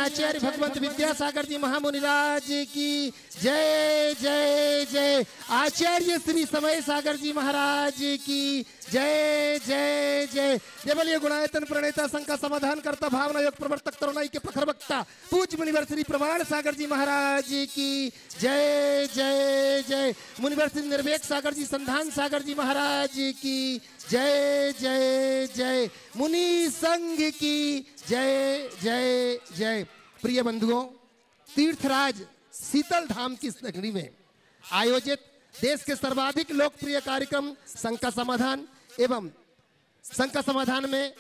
आचार्य भगवंत विद्यासागर जी महामुनिराज की जय जय जय। आचार्य श्री समय सागर जी महाराज की जय जय जय। जय बोलिए गुणायतन प्रणेता संघ का समाधान करता भावना योग प्रवर्तक तरुणाई के प्रखर वक्ता पूज्य मुनिवर श्री प्रमाण सागर जी महाराज की जय जय जय। मुनिवर श्री निर्वेक सागर जी संधान सागर जी महाराज की जय जय जय। मुनि संघ की जय जय जय। प्रिय बंधुओं, तीर्थराज शीतल धाम की इस नगरी में आयोजित देश के सर्वाधिक लोकप्रिय कार्यक्रम संघ का समाधान एवं संघ का समाधान में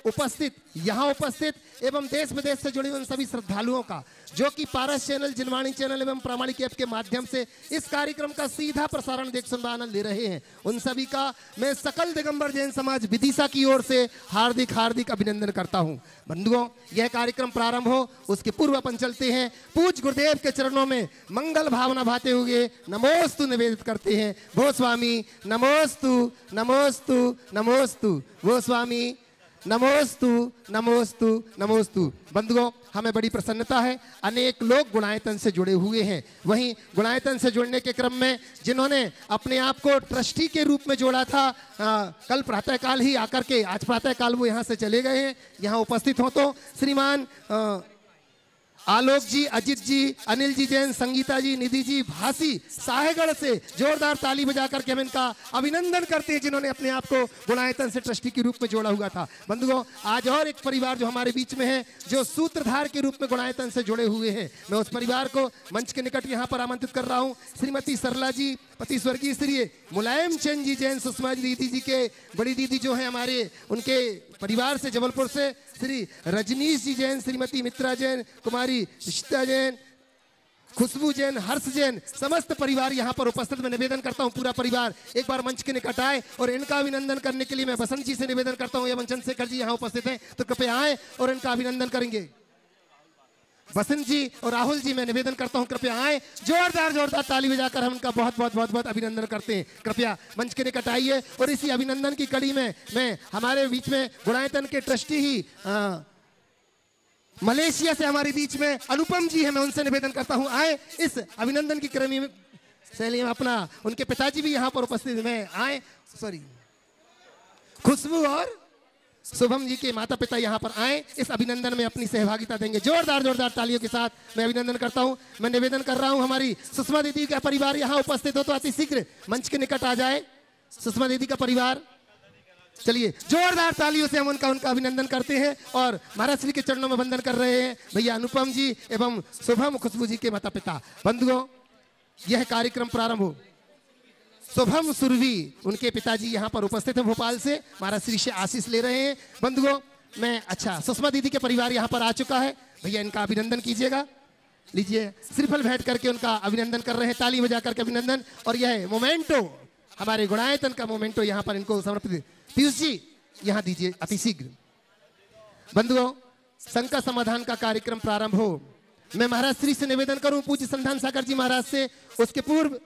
यहाँ उपस्थित एवं देश विदेश से जुड़े उन सभी श्रद्धालुओं का जो कि पारस चैनल, जिनवाणी चैनल एवं प्रामाणिक ऐप के माध्यम से इस कार्यक्रम का सीधा प्रसारण देख सुनवा आनंद ले रहे हैं, उन सभी का मैं सकल दिगंबर जैन समाज विदिशा की ओर से हार्दिक हार्दिक अभिनंदन करता हूं। बंधुओं, यह कार्यक्रम प्रारंभ हो उसके पूर्व अपन चलते हैं पूज्य गुरुदेव के चरणों में मंगल भावना भाते हुए नमोस्तु निवेदित करते हैं। भो स्वामी नमोस्तु नमोस्तु नमोस्तु। वो स्वामी नमोस्तु नमोस्तु नमोस्तु। बंधुओं, हमें बड़ी प्रसन्नता है, अनेक लोग गुणायतन से जुड़े हुए हैं। वहीं गुणायतन से जुड़ने के क्रम में जिन्होंने अपने आप को ट्रस्टी के रूप में जोड़ा था, कल प्रातःकाल ही आकर के आज प्रातःकाल वो यहाँ से चले गए हैं। यहाँ उपस्थित हो तो श्रीमान आलोक जी, अजित जी, अनिल जी जैन, संगीता जी, निधि जी, भासी साहेगढ़ से जोरदार ताली बजा करके हम इनका अभिनंदन करते हैं जिन्होंने अपने आप को गुणायतन से ट्रस्टी के रूप में जोड़ा हुआ था। बंधुओं, आज और एक परिवार जो हमारे बीच में है जो सूत्रधार के रूप में गुणायतन से जुड़े हुए हैं, मैं उस परिवार को मंच के निकट यहाँ पर आमंत्रित कर रहा हूँ। श्रीमती सरला जी, पति स्वर्गीय श्री मुलायम चंद जी जैन, सुषमा जी दीदी जी के बड़ी दीदी जो है हमारे, उनके परिवार से जबलपुर से श्री रजनीश जी जैन, श्रीमती मित्रा जैन, कुमारी इशिता जैन, खुशबू जैन, हर्ष जैन, समस्त परिवार यहाँ पर उपस्थित। मैं निवेदन करता हूँ पूरा परिवार एक बार मंच के निकट आए और इनका अभिनंदन करने के लिए मैं बसंत जी से निवेदन करता हूँ एवं चंद्रशेखर जी यहाँ उपस्थित हैं तो कृपया आए और इनका अभिनंदन करेंगे। बसंत जी और राहुल जी, मैं निवेदन करता हूं कृपया आए, जोरदार ताली बजाकर हम उनका बहुत अभिनंदन करते हैं। कृपया मंच के निकट आइए और इसी अभिनंदन की कड़ी में मैं हमारे बीच में गुणायतन के ट्रस्टी ही मलेशिया से हमारे बीच में अनुपम जी है, मैं उनसे निवेदन करता हूं आए इस अभिनंदन की क्रम में शैली में अपना उनके पिताजी भी यहाँ पर उपस्थित में आए, खुशबू और शुभम जी के माता पिता यहाँ पर आए, इस अभिनंदन में अपनी सहभागिता देंगे। जोरदार तालियों के साथ मैं अभिनंदन करता हूँ। मैं निवेदन कर रहा हूँ हमारी सुषमा दीदी का परिवार यहाँ उपस्थित हो तो अति शीघ्र मंच के निकट आ जाए। सुषमा दीदी का परिवार, चलिए जोरदार तालियों से हम उनका अभिनंदन करते हैं और महाराज श्री के चरणों में वंदन कर रहे हैं भैया अनुपम जी एवं शुभम खुशबू जी के माता पिता। बंधुओं, यह कार्यक्रम प्रारंभ हो। शुभम सुरवी, उनके पिताजी यहाँ पर उपस्थित हैं भोपाल से, महाराज श्री से आशीष ले रहे हैं। बंधुओं, मैं सुषमा दीदी के परिवार यहाँ पर आ चुका है, भैया इनका अभिनंदन कीजिएगा। लीजिए, श्रीफल भेंट करके उनका अभिनंदन कर रहे हैं, ताली बजा करके अभिनंदन। और यह मोमेंटो, हमारे गुणायतन का मोमेंटो यहाँ पर इनको समर्पित। पीयूष जी यहाँ दीजिए अति शीघ्र। बंधुओं, संघ का समाधान का कार्यक्रम प्रारंभ हो, मैं महाराज श्री से निवेदन करूं पूज्य संधान सागर जी महाराज से, उसके पूर्व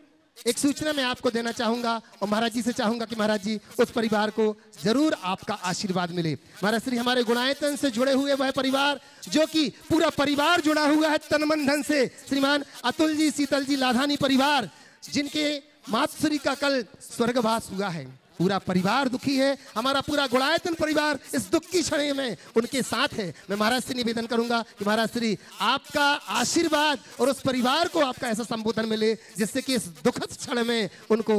एक सूचना मैं आपको देना चाहूंगा और महाराज जी से चाहूंगा कि महाराज जी उस परिवार को जरूर आपका आशीर्वाद मिले। महाराज श्री हमारे गुणायतन से जुड़े हुए वह परिवार जो कि पूरा परिवार जुड़ा हुआ है तन मन धन से, श्रीमान अतुल जी, शीतल जी लाधानी परिवार, जिनके मातश्री का कल स्वर्गवास हुआ है। पूरा परिवार दुखी है, हमारा पूरा गुणायतन परिवार इस दुख की क्षण में उनके साथ है। मैं महाराज से निवेदन करूंगा कि महाराज श्री आपका आशीर्वाद और उस परिवार को आपका ऐसा संबोधन मिले जिससे कि इस दुखद क्षण में उनको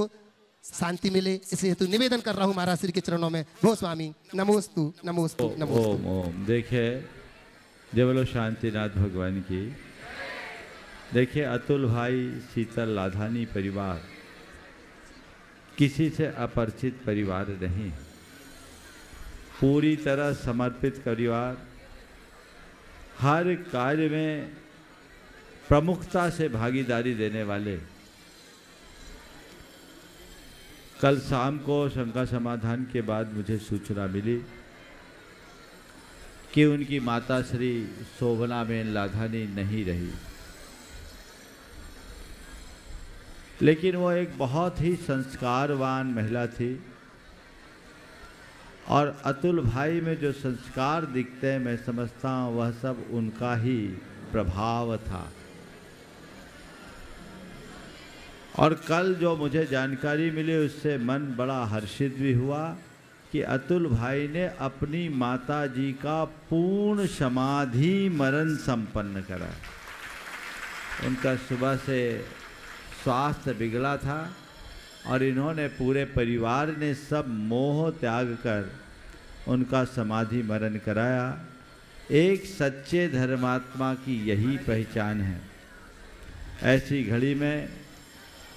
शांति मिले। इसलिए हेतु निवेदन कर रहा हूं महाराज श्री के चरणों में। भो स्वामी नमोस्तु नमोस्तु नमोस्तु। ओम ओम। देखिए, जय बोलो शांतिनाथ भगवान की। देखिए, अतुल भाई, शीतल लाधानी परिवार किसी से अपरिचित परिवार नहीं, पूरी तरह समर्पित परिवार, हर कार्य में प्रमुखता से भागीदारी देने वाले। कल शाम को शंका समाधान के बाद मुझे सूचना मिली कि उनकी माता श्री शोभनाबेन लाधानी नहीं रही, लेकिन वो एक बहुत ही संस्कारवान महिला थी और अतुल भाई में जो संस्कार दिखते हैं मैं समझता हूँ वह सब उनका ही प्रभाव था। और कल जो मुझे जानकारी मिली उससे मन बड़ा हर्षित भी हुआ कि अतुल भाई ने अपनी माता जी का पूर्ण समाधि मरण संपन्न करा। उनका सुबह से स्वास्थ्य बिगड़ा था और इन्होंने पूरे परिवार ने सब मोह त्याग कर उनका समाधि मरण कराया। एक सच्चे धर्मात्मा की यही पहचान है। ऐसी घड़ी में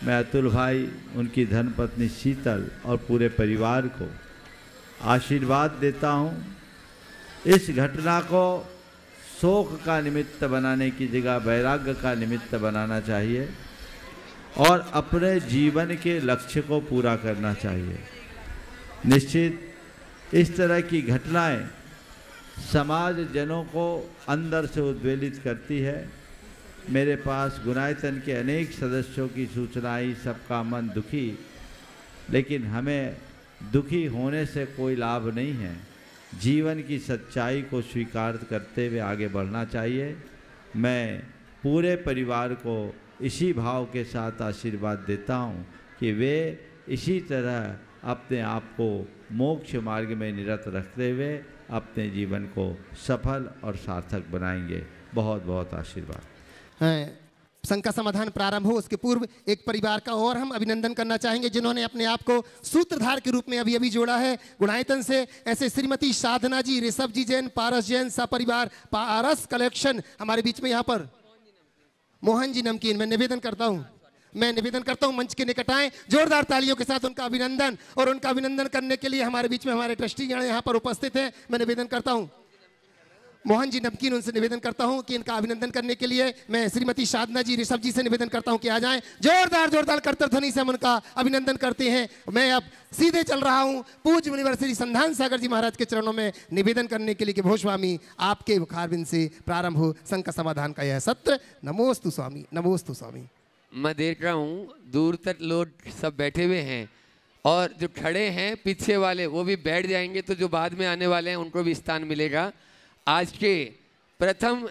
मैं अतुल भाई, उनकी धर्मपत्नी शीतल और पूरे परिवार को आशीर्वाद देता हूँ। इस घटना को शोक का निमित्त बनाने की जगह वैराग्य का निमित्त बनाना चाहिए और अपने जीवन के लक्ष्य को पूरा करना चाहिए। निश्चित इस तरह की घटनाएं समाज जनों को अंदर से उद्वेलित करती है। मेरे पास गुणायतन के अनेक सदस्यों की सूचना आई, सबका मन दुखी, लेकिन हमें दुखी होने से कोई लाभ नहीं है। जीवन की सच्चाई को स्वीकार करते हुए आगे बढ़ना चाहिए। मैं पूरे परिवार को इसी भाव के साथ आशीर्वाद देता हूँ कि वे इसी तरह अपने आप को मोक्ष मार्ग में निरत रखते हुए अपने जीवन को सफल और सार्थक बनाएंगे। बहुत बहुत आशीर्वाद। संघ का समाधान प्रारंभ हो उसके पूर्व एक परिवार का और हम अभिनंदन करना चाहेंगे जिन्होंने अपने आप को सूत्रधार के रूप में अभी अभी जोड़ा है गुणायतन से। ऐसे श्रीमती साधना जी, ऋषभ जी जैन, पारस जैन, सपरिवार पारस कलेक्शन हमारे बीच में यहाँ पर मोहन जी नमकीन। मैं निवेदन करता हूँ मंच के निकट आए, जोरदार तालियों के साथ उनका अभिनंदन। और उनका अभिनंदन करने के लिए हमारे बीच में हमारे ट्रस्टीगण यहाँ पर उपस्थित हैं। मैं निवेदन करता हूँ मोहन जी नमकीन, उनसे निवेदन करता हूं कि इनका अभिनंदन करने के लिए मैं श्रीमती साधना जी, ऋषभ जी से निवेदन करता हूं कि आ जाएं। जोरदार करतर ध्वनि से हम उनका अभिनंदन करते हैं। मैं अब सीधे चल रहा हूं पूज्य मुनिवर श्री संधान सागर जी महाराज के चरणों में निवेदन करने के लिए कि भो स्वामी आपके मुखारबिंद से प्रारंभ हो संघ का समाधान का यह सत्र। नमोस्तु स्वामी, नमोस्तु स्वामी। मैं देख रहा हूँ दूर तक लोग सब बैठे हुए हैं और जो खड़े हैं पीछे वाले वो भी बैठ जाएंगे, तो जो बाद में आने वाले हैं उनको भी स्थान मिलेगा। आज के प्रथम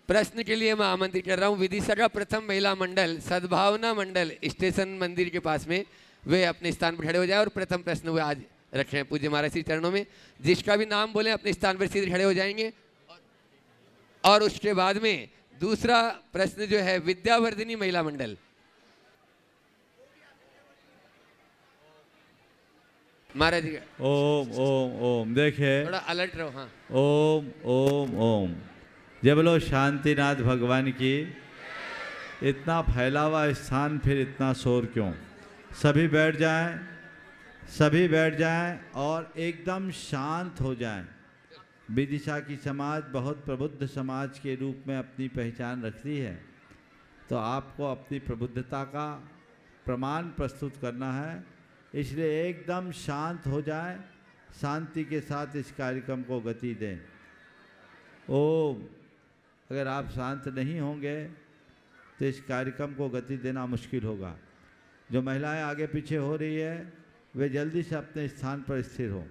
प्रश्न के लिए मैं आमंत्रित कर रहा हूँ विदिशा का प्रथम महिला मंडल सद्भावना मंडल स्टेशन मंदिर के पास में, वे अपने स्थान पर खड़े हो जाए और प्रथम प्रश्न वे आज रखे हैं पूज्य महाराज श्री चरणों में। जिसका भी नाम बोले अपने स्थान पर सीधे खड़े हो जाएंगे। और उसके बाद में दूसरा प्रश्न जो है विद्यावर्धिनी महिला मंडल, महाराज जी ओम ओम ओम। देखिए थोड़ा अलर्ट रहो। हाँ, ओम ओम ओम। जब बोलो शांतिनाथ भगवान की। इतना फैला हुआ स्थान, फिर इतना शोर क्यों? सभी बैठ जाएं, सभी बैठ जाएं और एकदम शांत हो जाएं। विदिशा की समाज बहुत प्रबुद्ध समाज के रूप में अपनी पहचान रखती है, तो आपको अपनी प्रबुद्धता का प्रमाण प्रस्तुत करना है। इसलिए एकदम शांत हो जाएं, शांति के साथ इस कार्यक्रम को गति दें। ओम। अगर आप शांत नहीं होंगे तो इस कार्यक्रम को गति देना मुश्किल होगा। जो महिलाएं आगे पीछे हो रही है वे जल्दी से अपने स्थान पर स्थिर हो।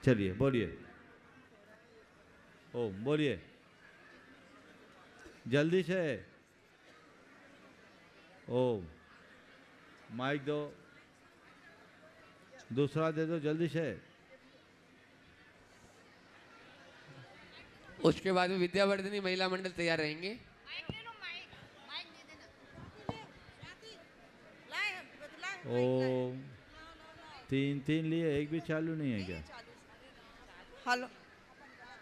चलिए बोलिए ओम, बोलिए जल्दी से। ओम। माइक दो, दूसरा दे दो जल्दी से। उसके बाद में विद्यावर्धिनी महिला मंडल तैयार रहेंगे। ओम। तीन तीन लिए, एक भी चालू नहीं है क्या? हेलो।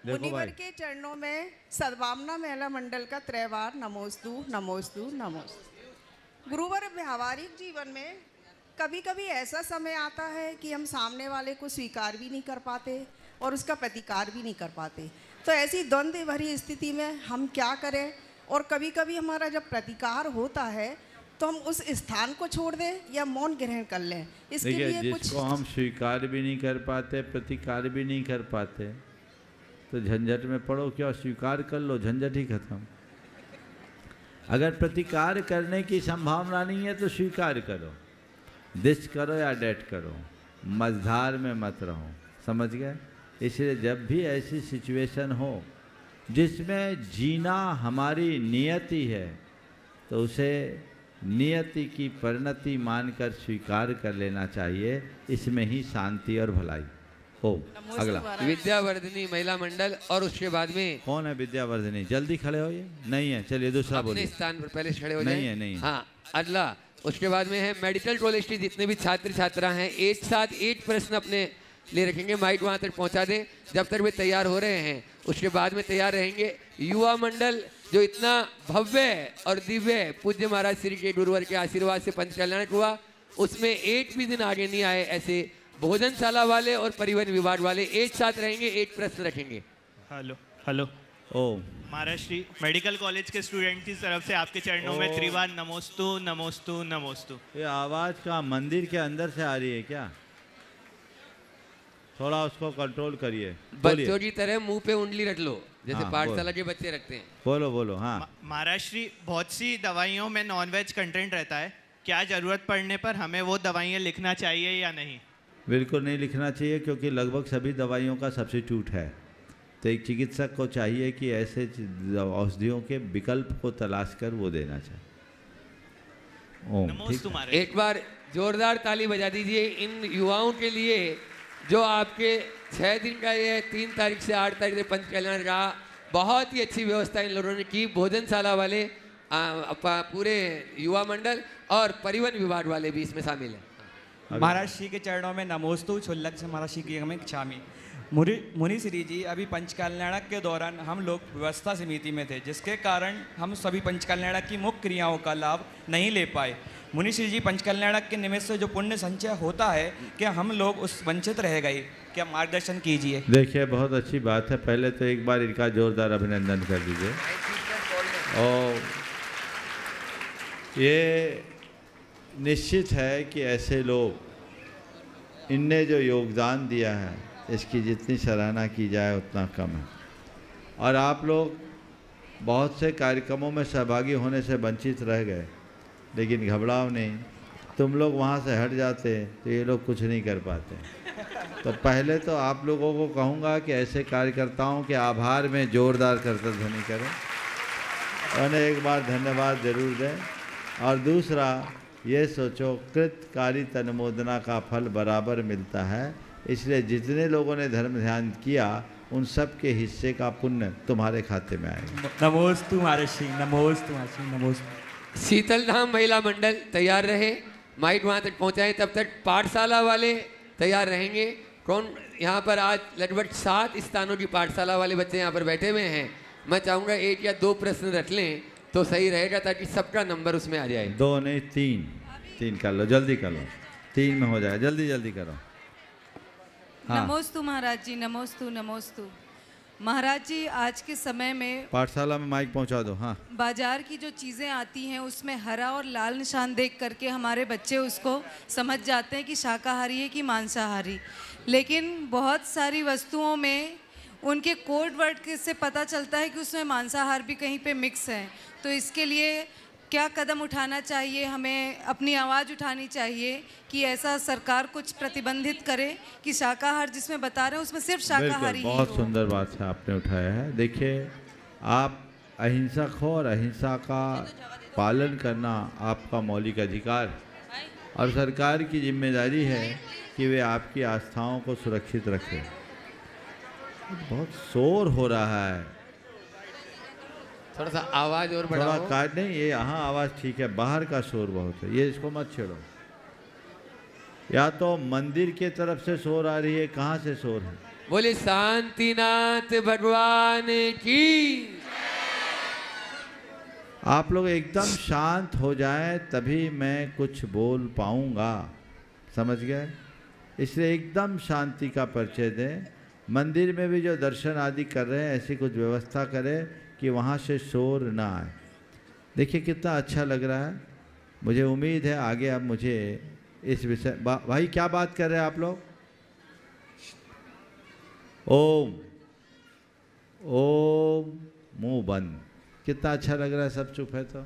मुनिवर के चरणों में सद्भावना महिला मंडल का त्रैवार नमोस्तु नमोस्तु नमोस्तु। गुरुवर, व्यावहारिक जीवन में कभी कभी ऐसा समय आता है कि हम सामने वाले को स्वीकार भी नहीं कर पाते और उसका प्रतिकार भी नहीं कर पाते। तो ऐसी द्वंद्व भरी स्थिति में हम क्या करें? और कभी कभी हमारा जब प्रतिकार होता है तो हम उस स्थान को छोड़ दें या मौन ग्रहण कर लें। इसके लिए जिसको हम स्वीकार भी नहीं कर पाते, प्रतिकार भी नहीं कर पाते, तो झंझट में पड़ो क्या? स्वीकार कर लो, झंझट ही खत्म। अगर प्रतिकार करने की संभावना नहीं है तो स्वीकार करो। दिस करो या डेट करो, मझधार में मत रहो। समझ गए? इसलिए जब भी ऐसी सिचुएशन हो जिसमें जीना हमारी नियति है तो उसे नियति की परिणति मानकर स्वीकार कर लेना चाहिए। इसमें ही शांति और भलाई हो। अगला विद्यावर्धिनी महिला मंडल, और उसके बाद में कौन है विद्यावर्धिनी? जल्दी खड़े हो। ये नहीं है, चलिए दूसरा अपने बोलिए। स्थान पर पहले खड़े हो नहीं जाएं। है, नहीं है। हाँ, अगला उसके बाद में है मेडिकल कॉलेज के जितने भी छात्र छात्रा हैं, एक साथ एक प्रश्न अपने ले रखेंगे। माइक वहाँ तक पहुँचा दें जब तक वे तैयार हो रहे हैं। उसके बाद में तैयार रहेंगे युवा मंडल, जो इतना भव्य और दिव्य पूज्य महाराज श्री के गुरुवर के आशीर्वाद से पंच कल्याण हुआ, उसमें एक भी दिन आगे नहीं आए। ऐसे भोजनशाला वाले और परिवहन विभाग वाले एक साथ रहेंगे, एक प्रश्न रखेंगे। Hello hello. ओ महाराज श्री मेडिकल कॉलेज के स्टूडेंट की तरफ से आपके चरणों में त्रिवार नमोस्तु नमोस्तु नमोस्तु। ये आवाज़ का मंदिर के अंदर से आ रही है क्या? थोड़ा उसको कंट्रोल करिए। बच्चों की तरह मुंह पे उंगली रख लो, जैसे हाँ, पाठशाला के बच्चे रखते हैं। बोलो बोलो। हाँ महाराज श्री, बहुत सी दवाइयों में नॉनवेज कंटेंट रहता है, क्या ज़रूरत पड़ने पर हमें वो दवाइयाँ लिखना चाहिए या नहीं? बिल्कुल नहीं लिखना चाहिए, क्योंकि लगभग सभी दवाइयों का सब्स्टिट्यूट है। तो एक चिकित्सक को चाहिए कि ऐसे औषधियों के विकल्प को तलाश कर वो देना चाहिए। ओम, ठीक है। एक बार जोरदार ताली बजा दीजिए इन युवाओं के लिए जो आपके 6 दिन का ये 3 तारीख से 8 तारीख तक पंच कल्याण का बहुत ही अच्छी व्यवस्था इन लोगों ने की। भोजनशाला वाले, पूरे युवा मंडल और परिवहन विभाग वाले भी इसमें शामिल हैं। महाराज श्री के चरणों में नमोस्तु छुल्लक से महाराज श्री की हमें क्षामी। मुनि श्री जी, अभी पंच कल्याणक के दौरान हम लोग व्यवस्था समिति में थे, जिसके कारण हम सभी पंच कल्याणक की मुख्य क्रियाओं का लाभ नहीं ले पाए। मुनि श्री जी, पंच कल्याणक के निमित्त से जो पुण्य संचय होता है, क्या हम लोग उस वंचित रह गए? क्या मार्गदर्शन कीजिए। देखिए, बहुत अच्छी बात है। पहले तो एक बार इनका जोरदार अभिनंदन कर दीजिए। और ये निश्चित है कि ऐसे लोग, इनने जो योगदान दिया है, इसकी जितनी सराहना की जाए उतना कम है। और आप लोग बहुत से कार्यक्रमों में सहभागी होने से वंचित रह गए, लेकिन घबराओ नहीं, तुम लोग वहाँ से हट जाते तो ये लोग कुछ नहीं कर पाते। तो पहले तो आप लोगों को कहूँगा कि ऐसे कार्यकर्ताओं के आभार में जोरदार करतध्वनि करें, उन्हें एक बार धन्यवाद जरूर दें। और दूसरा, ये सोचो, कृतकारी तनुमोदना का फल बराबर मिलता है, इसलिए जितने लोगों ने धर्म ध्यान किया उन सब के हिस्से का पुण्य तुम्हारे खाते में आएगा। नमोस्तु महाराज श्री, नमोस्तु महाराज श्री, नमोस्तु। शीतलधाम महिला मंडल तैयार रहे, माइक वहाँ तक पहुँचाएं, तब तक पाठशाला वाले तैयार रहेंगे। कौन यहाँ पर आज लगभग 7 स्थानों की पाठशाला वाले बच्चे यहाँ पर बैठे हुए हैं। मैं चाहूँगा 1 या 2 प्रश्न रख लें तो सही रहेगा, ताकि सबका नंबर उसमें आ जाए। 2 नहीं 3 कर लो, जल्दी कर लो, 3 में हो जाए, जल्दी जल्दी करो। हाँ। नमोस्तु महाराज जी, नमोस्तु नमोस्तु। महाराज जी, आज के समय में पाठशाला में माइक पहुंचा दो। हाँ, बाजार की जो चीज़ें आती हैं उसमें हरा और लाल निशान देख करके हमारे बच्चे उसको समझ जाते हैं कि शाकाहारी है कि मांसाहारी, लेकिन बहुत सारी वस्तुओं में उनके कोड वर्ड से पता चलता है कि उसमें मांसाहार भी कहीं पे मिक्स है। तो इसके लिए क्या कदम उठाना चाहिए? हमें अपनी आवाज़ उठानी चाहिए कि ऐसा सरकार कुछ प्रतिबंधित करे कि शाकाहार जिसमें बता रहे हैं उसमें सिर्फ शाकाहारी ही हो। बहुत सुंदर बात है आपने उठाया है। देखिए, आप अहिंसक हो और अहिंसा का पालन करना आपका मौलिक अधिकार, और सरकार की जिम्मेदारी है कि वे आपकी आस्थाओं को सुरक्षित रखें। बहुत शोर हो रहा है, थोड़ा सा आवाज़ और बढ़ाओ। थोड़ा काट नहीं, ये यहाँ आवाज़ ठीक है, बाहर का शोर बहुत है, ये इसको मत छेड़ो। या तो मंदिर के तरफ से शोर आ रही है, कहाँ से शोर है? बोले शांतिनाथ भगवान की। आप लोग एकदम शांत हो जाएं तभी मैं कुछ बोल पाऊंगा, समझ गए? इसलिए एकदम शांति का परिचय दें। मंदिर में भी जो दर्शन आदि कर रहे हैं, ऐसी कुछ व्यवस्था करें कि वहाँ से शोर ना आए। देखिए कितना अच्छा लग रहा है। मुझे उम्मीद है आगे अब मुझे इस विषय भाई क्या बात कर रहे हैं आप लोग? ओम ओम, मुंह बंद। कितना अच्छा लग रहा है, सब चुप है। तो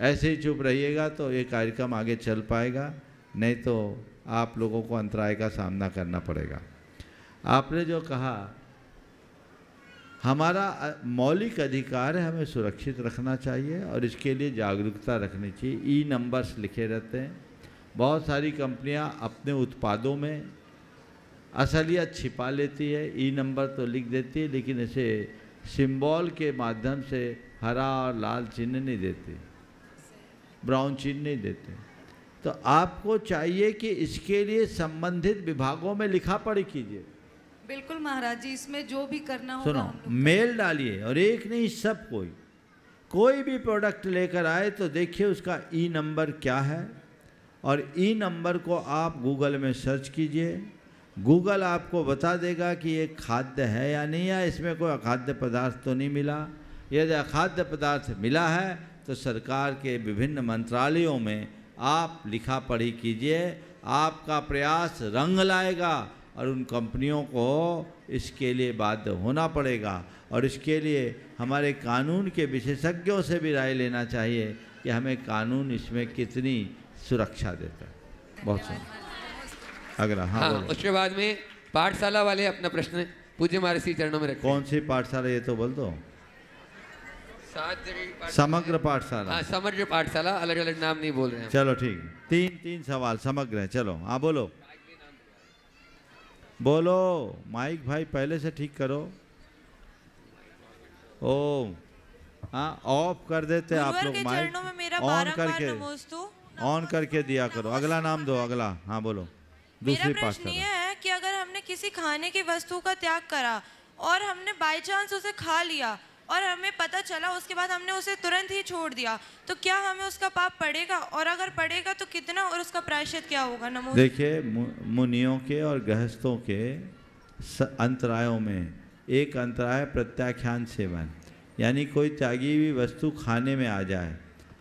ऐसे ही चुप रहिएगा तो ये कार्यक्रम आगे चल पाएगा, नहीं तो आप लोगों को अंतराय का सामना करना पड़ेगा। आपने जो कहा हमारा मौलिक अधिकार है, हमें सुरक्षित रखना चाहिए और इसके लिए जागरूकता रखनी चाहिए। ई नंबर्स लिखे रहते हैं। बहुत सारी कंपनियां अपने उत्पादों में असलियत छिपा लेती है, ई नंबर तो लिख देती है लेकिन इसे सिंबल के माध्यम से हरा और लाल चिन्ह नहीं देते, ब्राउन चिन्ह नहीं देते। तो आपको चाहिए कि इसके लिए संबंधित विभागों में लिखा पढ़ी कीजिए। बिल्कुल महाराज जी, इसमें जो भी करना होगा सुनो, हम लोग मेल डालिए और एक नहीं सब कोई भी प्रोडक्ट लेकर आए तो देखिए उसका ई नंबर क्या है और ई नंबर को आप गूगल में सर्च कीजिए। गूगल आपको बता देगा कि ये खाद्य है या नहीं है, इसमें कोई अखाद्य पदार्थ तो नहीं मिला। यदि अखाद्य पदार्थ मिला है तो सरकार के विभिन्न मंत्रालयों में आप लिखा पढ़ी कीजिए। आपका प्रयास रंग लाएगा और उन कंपनियों को इसके लिए बाध्य होना पड़ेगा और इसके लिए हमारे कानून के विशेषज्ञों से भी राय लेना चाहिए कि हमें कानून इसमें कितनी सुरक्षा देता है। बहुत सही। अगला। हाँ, उसके बाद में पाठशाला वाले अपना प्रश्न पूज्य महर्षि चरणों में रखें। कौन सी पाठशाला ये तो बोल दो। समग्र पाठशाला। हाँ, समग्र पाठशाला, अलग अलग नाम नहीं बोल रहे हैं। चलो ठीक, तीन सवाल समग्र है। चलो हाँ बोलो बोलो। माइक भाई पहले से ठीक करो। ओ हाँ, ऑफ कर देते आप लोग माइक, ऑन करके दिया करो। अगला नाम दो। अगला। हाँ बोलो। दूसरी प्रश्न ये है कि अगर हमने किसी खाने की वस्तु का त्याग करा और हमने बाय चांस उसे खा लिया और हमें पता चला उसके बाद हमने उसे तुरंत ही छोड़ दिया, तो क्या हमें उसका पाप पड़ेगा और अगर पड़ेगा तो कितना और उसका प्रायश्चित क्या होगा? नमो। देखिए, मुनियों के और गृहस्थों के अंतरायों में एक अंतराय प्रत्याख्यान सेवन, यानी कोई त्यागी हुई वस्तु खाने में आ जाए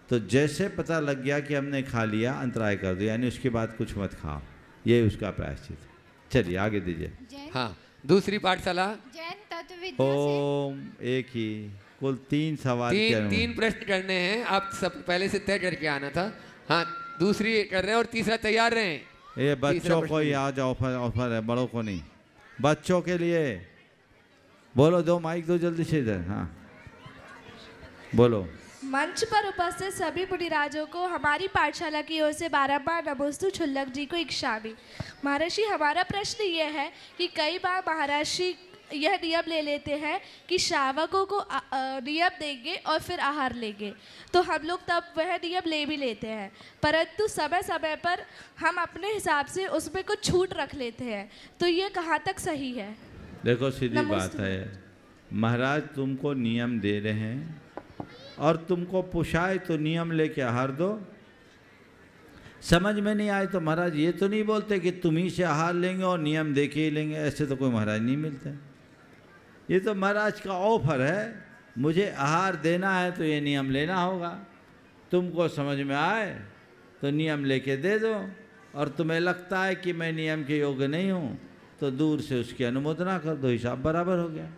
तो जैसे पता लग गया कि हमने खा लिया अंतराय कर दो, यानी उसके बाद कुछ मत खाओ, ये उसका प्रायश्चित। चलिए आगे दीजिए। हाँ, दूसरी पाठशाला। ओम। एक ही, कुल 3 सवाल। तीन प्रश्न करने हैं, आप सब पहले से तय करके आना था। हाँ, दूसरी कर रहे हैं और तीसरा तैयार रहे। ये बच्चों को ही आज ऑफर है, बड़ों को नहीं। बच्चों के लिए बोलो। दो माइक दो जल्दी से इधर। हाँ बोलो। मंच पर उपस्थित सभी मुनिराजों को हमारी पाठशाला की ओर से बारंबार नमोस्तु छुल्लक जी को इच्छामि। महर्षि, हमारा प्रश्न ये है कि कई बार महर्षि यह नियम ले लेते हैं कि श्रावकों को नियम देंगे और फिर आहार लेंगे, तो हम लोग तब वह नियम ले भी लेते हैं, परंतु समय समय पर हम अपने हिसाब से उसमें कुछ छूट रख लेते हैं, तो ये कहाँ तक सही है? देखो, सीधी बात है, महाराज तुमको नियम दे रहे हैं और तुमको पुषाए तो नियम लेके आहार दो। समझ में नहीं आए तो महाराज ये तो नहीं बोलते कि तुम ही से आहार लेंगे और नियम दे के ही लेंगे, ऐसे तो कोई महाराज नहीं मिलते। ये तो महाराज का ऑफर है, मुझे आहार देना है तो ये नियम लेना होगा। तुमको समझ में आए तो नियम लेके दे दो और तुम्हें लगता है कि मैं नियम के योग्य नहीं हूँ तो दूर से उसकी अनुमोदना कर दो, हिसाब बराबर हो गया।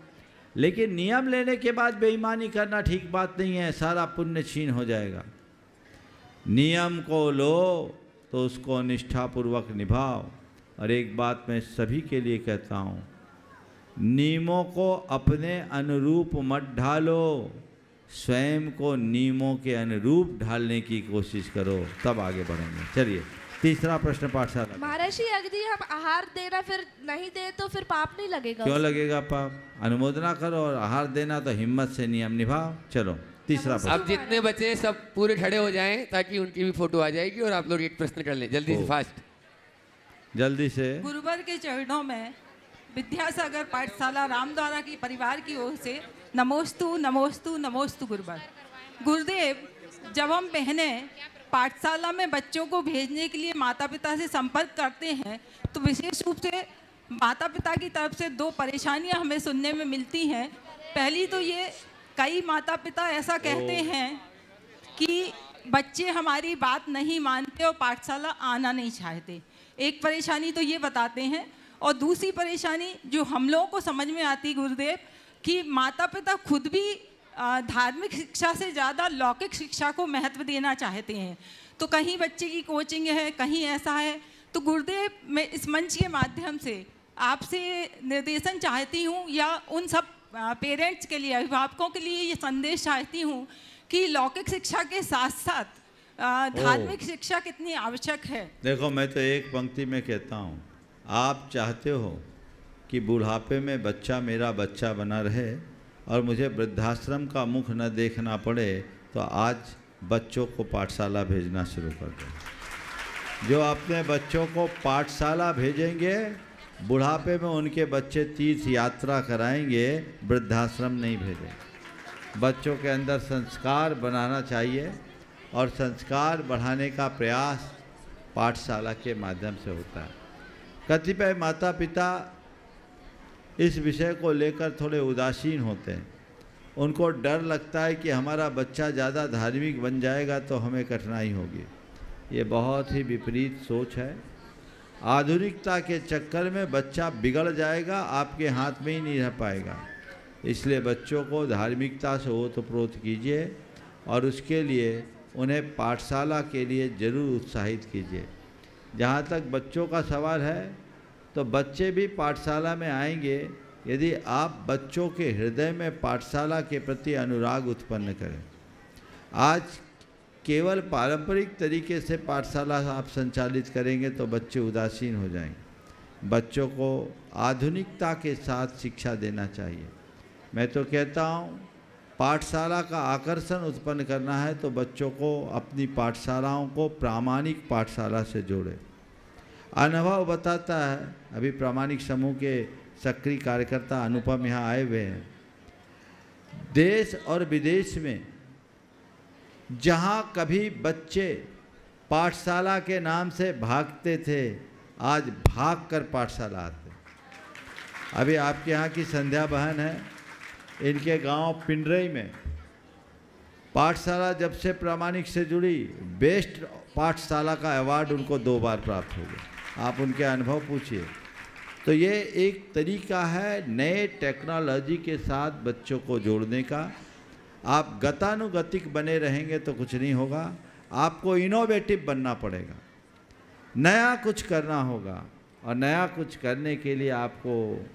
लेकिन नियम लेने के बाद बेईमानी करना ठीक बात नहीं है, सारा पुण्य छीन हो जाएगा। नियम को लो तो उसको निष्ठापूर्वक निभाओ। और एक बात मैं सभी के लिए कहता हूँ, नियमों को अपने अनुरूप मत ढालो, स्वयं को नियमों के अनुरूप ढालने की कोशिश करो, तब आगे बढ़ेंगे। चलिए तीसरा प्रश्न पाठशाला। महर्षि, यदि हम आहार देना फिर नहीं दे तो फिर पाप नहीं लगेगा? क्यों लगेगा पाप? अनुमोदना करो और आहार देना तो हिम्मत से नियम निभाओ। चलो तीसरा प्रश्न। अब जितने बच्चे सब पूरे खड़े हो जाएं ताकि उनकी भी फोटो आ जाएगी और आप लोग एक प्रश्न कर लें जल्दी से, फास्ट जल्दी से। गुरुवर के चरणों में विद्यासागर पाठशाला रामद्वारा की परिवार की ओर से नमोस्तु नमोस्तु नमोस्तु गुरुवर। गुरुदेव, जब हम बहनें पाठशाला में बच्चों को भेजने के लिए माता पिता से संपर्क करते हैं तो विशेष रूप से माता पिता की तरफ से 2 परेशानियां हमें सुनने में मिलती हैं। पहली तो ये, कई माता पिता ऐसा कहते हैं कि बच्चे हमारी बात नहीं मानते और पाठशाला आना नहीं चाहते। एक परेशानी तो ये बताते हैं, और दूसरी परेशानी जो हम लोगों को समझ में आती गुरुदेव, कि माता पिता खुद भी धार्मिक शिक्षा से ज़्यादा लौकिक शिक्षा को महत्व देना चाहते हैं। तो कहीं बच्चे की कोचिंग है, कहीं ऐसा है। तो गुरुदेव, मैं इस मंच के माध्यम से आपसे निर्देशन चाहती हूँ, या उन सब पेरेंट्स के लिए, अभिभावकों के लिए ये संदेश चाहती हूँ कि लौकिक शिक्षा के साथ साथ धार्मिक शिक्षा कितनी आवश्यक है। देखो, मैं तो एक पंक्ति में कहता हूँ, आप चाहते हो कि बुढ़ापे में बच्चा मेरा बच्चा बना रहे और मुझे वृद्धाश्रम का मुख न देखना पड़े, तो आज बच्चों को पाठशाला भेजना शुरू कर दो। जो अपने बच्चों को पाठशाला भेजेंगे, बुढ़ापे में उनके बच्चे तीर्थ यात्रा कराएंगे, वृद्धाश्रम नहीं भेजेंगे। बच्चों के अंदर संस्कार बनाना चाहिए और संस्कार बढ़ाने का प्रयास पाठशाला के माध्यम से होता है। कतिपय माता पिता इस विषय को लेकर थोड़े उदासीन होते हैं। उनको डर लगता है कि हमारा बच्चा ज़्यादा धार्मिक बन जाएगा तो हमें कठिनाई होगी। ये बहुत ही विपरीत सोच है। आधुनिकता के चक्कर में बच्चा बिगड़ जाएगा, आपके हाथ में ही नहीं रह पाएगा। इसलिए बच्चों को धार्मिकता से ओतप्रोत कीजिए और उसके लिए उन्हें पाठशाला के लिए ज़रूर उत्साहित कीजिए। जहाँ तक बच्चों का सवाल है, तो बच्चे भी पाठशाला में आएंगे यदि आप बच्चों के हृदय में पाठशाला के प्रति अनुराग उत्पन्न करें। आज केवल पारंपरिक तरीके से पाठशाला आप संचालित करेंगे तो बच्चे उदासीन हो जाएंगे। बच्चों को आधुनिकता के साथ शिक्षा देना चाहिए। मैं तो कहता हूँ, पाठशाला का आकर्षण उत्पन्न करना है तो बच्चों को अपनी पाठशालाओं को प्रामाणिक पाठशाला से जोड़े। अनुभव बताता है, अभी प्रामाणिक समूह के सक्रिय कार्यकर्ता अनुपम यहाँ आए हुए हैं। देश और विदेश में जहाँ कभी बच्चे पाठशाला के नाम से भागते थे, आज भागकर पाठशाला आते। अभी आपके यहाँ की संध्या बहन है, इनके गांव पिंडरई में पाठशाला जब से प्रामाणिक से जुड़ी, बेस्ट पाठशाला का अवार्ड उनको 2 बार प्राप्त हो गया। आप उनके अनुभव पूछिए। तो ये एक तरीका है नए टेक्नोलॉजी के साथ बच्चों को जोड़ने का। आप गतानुगतिक बने रहेंगे तो कुछ नहीं होगा, आपको इनोवेटिव बनना पड़ेगा, नया कुछ करना होगा और नया कुछ करने के लिए आपको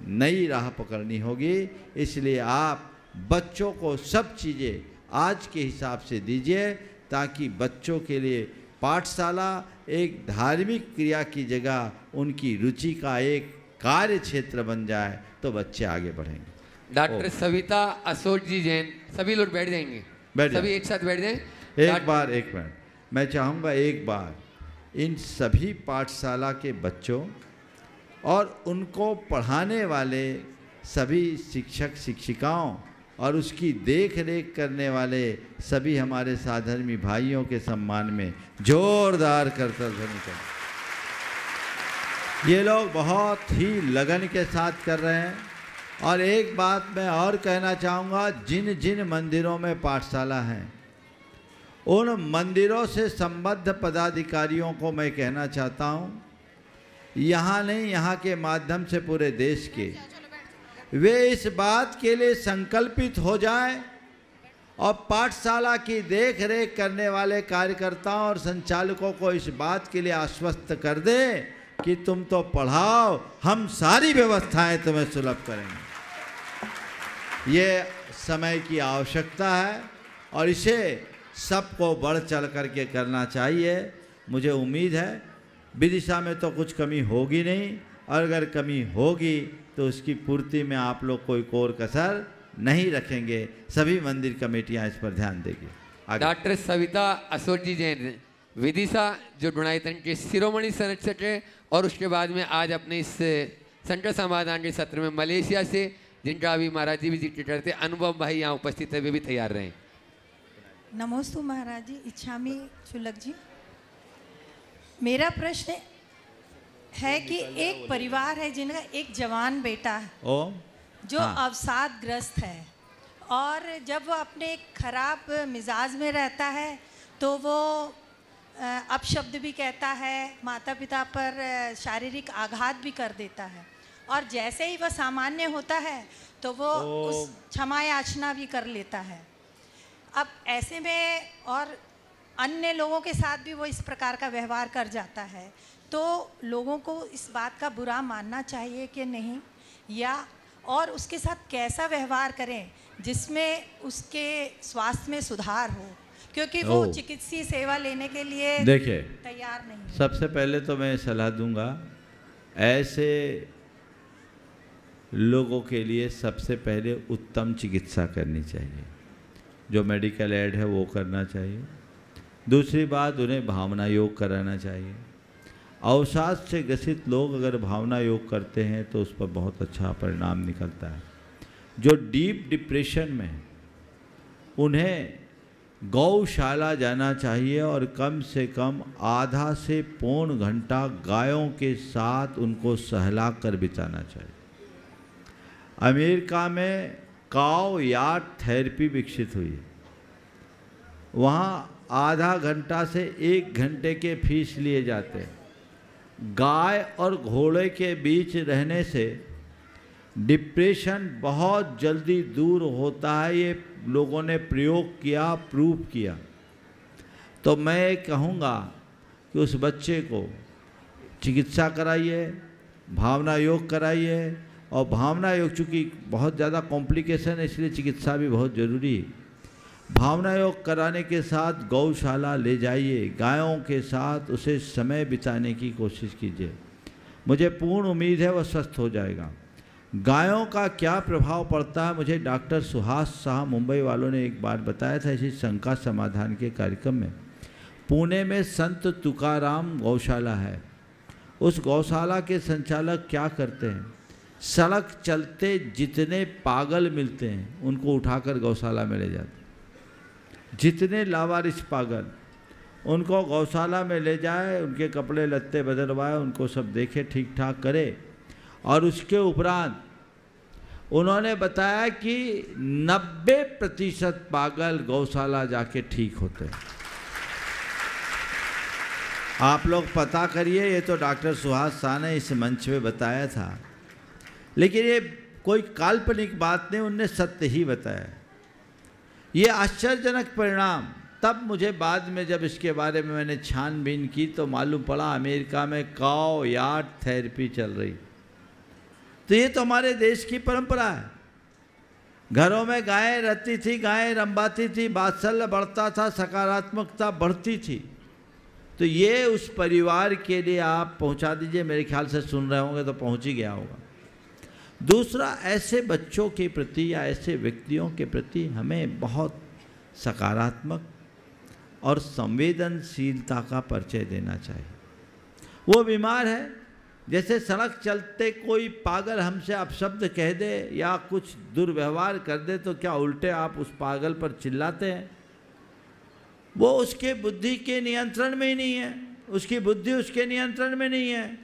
नई राह पकड़नी होगी। इसलिए आप बच्चों को सब चीज़ें आज के हिसाब से दीजिए ताकि बच्चों के लिए पाठशाला एक धार्मिक क्रिया की जगह उनकी रुचि का एक कार्य क्षेत्र बन जाए तो बच्चे आगे बढ़ेंगे। डॉक्टर सविता अशोक जी जैन, सभी लोग बैठ जाएंगे, सभी एक साथ बैठ जाएं। एक मिनट मैं चाहूँगा, एक बार इन सभी पाठशाला के बच्चों और उनको पढ़ाने वाले सभी शिक्षक शिक्षिकाओं और उसकी देख रेख करने वाले सभी हमारे साधर्मी भाइयों के सम्मान में जोरदार करतल ध्वनि करें। ये लोग बहुत ही लगन के साथ कर रहे हैं। और एक बात मैं और कहना चाहूँगा, जिन जिन मंदिरों में पाठशाला हैं उन मंदिरों से संबद्ध पदाधिकारियों को मैं कहना चाहता हूँ, यहाँ नहीं, यहाँ के माध्यम से पूरे देश के, वे इस बात के लिए संकल्पित हो जाएं और पाठशाला की देख रेख करने वाले कार्यकर्ताओं और संचालकों को इस बात के लिए आश्वस्त कर दें कि तुम तो पढ़ाओ, हम सारी व्यवस्थाएं तुम्हें सुलभ करेंगे। ये समय की आवश्यकता है और इसे सबको बढ़ चढ़ करके करना चाहिए। मुझे उम्मीद है विदिशा में तो कुछ कमी होगी नहीं, और अगर कमी होगी तो उसकी पूर्ति में आप लोग कोई कोर कसर नहीं रखेंगे। सभी मंदिर कमेटियां इस पर ध्यान देगी। डॉक्टर सविता अशोक जी जैन, विदिशा जो डुणाइतन के शिरोमणि संरक्षक है, और उसके बाद में आज अपने इस संकट समाधान के सत्र में मलेशिया से, जिनका अभी महाराज जी विजिट करते, अनुपम भाई यहाँ उपस्थित है, वे भी तैयार रहें। नमोस्तु महाराज जी, इच्छामी शुल्लक जी। मेरा प्रश्न है कि एक परिवार है जिनका एक जवान बेटा है जो अवसादग्रस्त है, और जब वो अपने खराब मिजाज में रहता है तो वो अपशब्द भी कहता है, माता पिता पर शारीरिक आघात भी कर देता है, और जैसे ही वह सामान्य होता है तो वो उस क्षमा याचना भी कर लेता है। अब ऐसे में और अन्य लोगों के साथ भी वो इस प्रकार का व्यवहार कर जाता है, तो लोगों को इस बात का बुरा मानना चाहिए कि नहीं, या और उसके साथ कैसा व्यवहार करें जिसमें उसके स्वास्थ्य में सुधार हो, क्योंकि वो चिकित्सीय सेवा लेने के लिए देखिए तैयार नहीं है। सबसे पहले तो मैं सलाह दूंगा, ऐसे लोगों के लिए सबसे पहले उत्तम चिकित्सा करनी चाहिए, जो मेडिकल एड है वो करना चाहिए। दूसरी बात, उन्हें भावना योग कराना चाहिए। अवसाद से ग्रसित लोग अगर भावना योग करते हैं तो उस पर बहुत अच्छा परिणाम निकलता है। जो डीप डिप्रेशन में है उन्हें गौशाला जाना चाहिए और कम से कम आधा से पौन घंटा गायों के साथ उनको सहला कर बिताना चाहिए। अमेरिका में काव यार्ड थेरेपी विकसित हुई है। वहाँ आधा घंटा से 1 घंटे के फीस लिए जाते हैं। गाय और घोड़े के बीच रहने से डिप्रेशन बहुत जल्दी दूर होता है। ये लोगों ने प्रयोग किया, प्रूव किया। तो मैं कहूँगा कि उस बच्चे को चिकित्सा कराइए, भावना योग कराइए। और भावना योग चूँकि बहुत ज़्यादा कॉम्प्लिकेशन है इसलिए चिकित्सा भी बहुत ज़रूरी है। भावना योग कराने के साथ गौशाला ले जाइए, गायों के साथ उसे समय बिताने की कोशिश कीजिए। मुझे पूर्ण उम्मीद है वह स्वस्थ हो जाएगा। गायों का क्या प्रभाव पड़ता है मुझे डॉक्टर सुहास शाह मुंबई वालों ने एक बार बताया था इसी शंका समाधान के कार्यक्रम में। पुणे में संत तुकाराम गौशाला है। उस गौशाला के संचालक क्या करते हैं, सड़क चलते जितने पागल मिलते हैं उनको उठाकर गौशाला में ले जाते हैं। जितने लावारिस पागल उनको गौशाला में ले जाए, उनके कपड़े लत्ते बदलवाए, उनको सब देखे, ठीक ठाक करे। और उसके उपरांत उन्होंने बताया कि 90% पागल गौशाला जाके ठीक होते हैं। आप लोग पता करिए, ये तो डॉक्टर सुहास शाह ने इस मंच पे बताया था, लेकिन ये कोई काल्पनिक बात नहीं, उनने सत्य ही बताया। ये आश्चर्यजनक परिणाम तब मुझे बाद में जब इसके बारे में मैंने छानबीन की तो मालूम पड़ा अमेरिका में काव यार्ड थेरेपी चल रही। तो ये तो हमारे देश की परंपरा है। घरों में गायें रहती थी, गायें रंबाती थी, वात्सल्य बढ़ता था, सकारात्मकता बढ़ती थी। तो ये उस परिवार के लिए आप पहुंचा दीजिए। मेरे ख्याल से सुन रहे होंगे तो पहुंच ही गया होगा। दूसरा, ऐसे बच्चों के प्रति या ऐसे व्यक्तियों के प्रति हमें बहुत सकारात्मक और संवेदनशीलता का परिचय देना चाहिए। वो बीमार है, जैसे सड़क चलते कोई पागल हमसे अपशब्द कह दे या कुछ दुर्व्यवहार कर दे तो क्या उल्टे आप उस पागल पर चिल्लाते हैं? वो उसके बुद्धि के नियंत्रण में ही नहीं है, उसकी बुद्धि उसके नियंत्रण में नहीं है,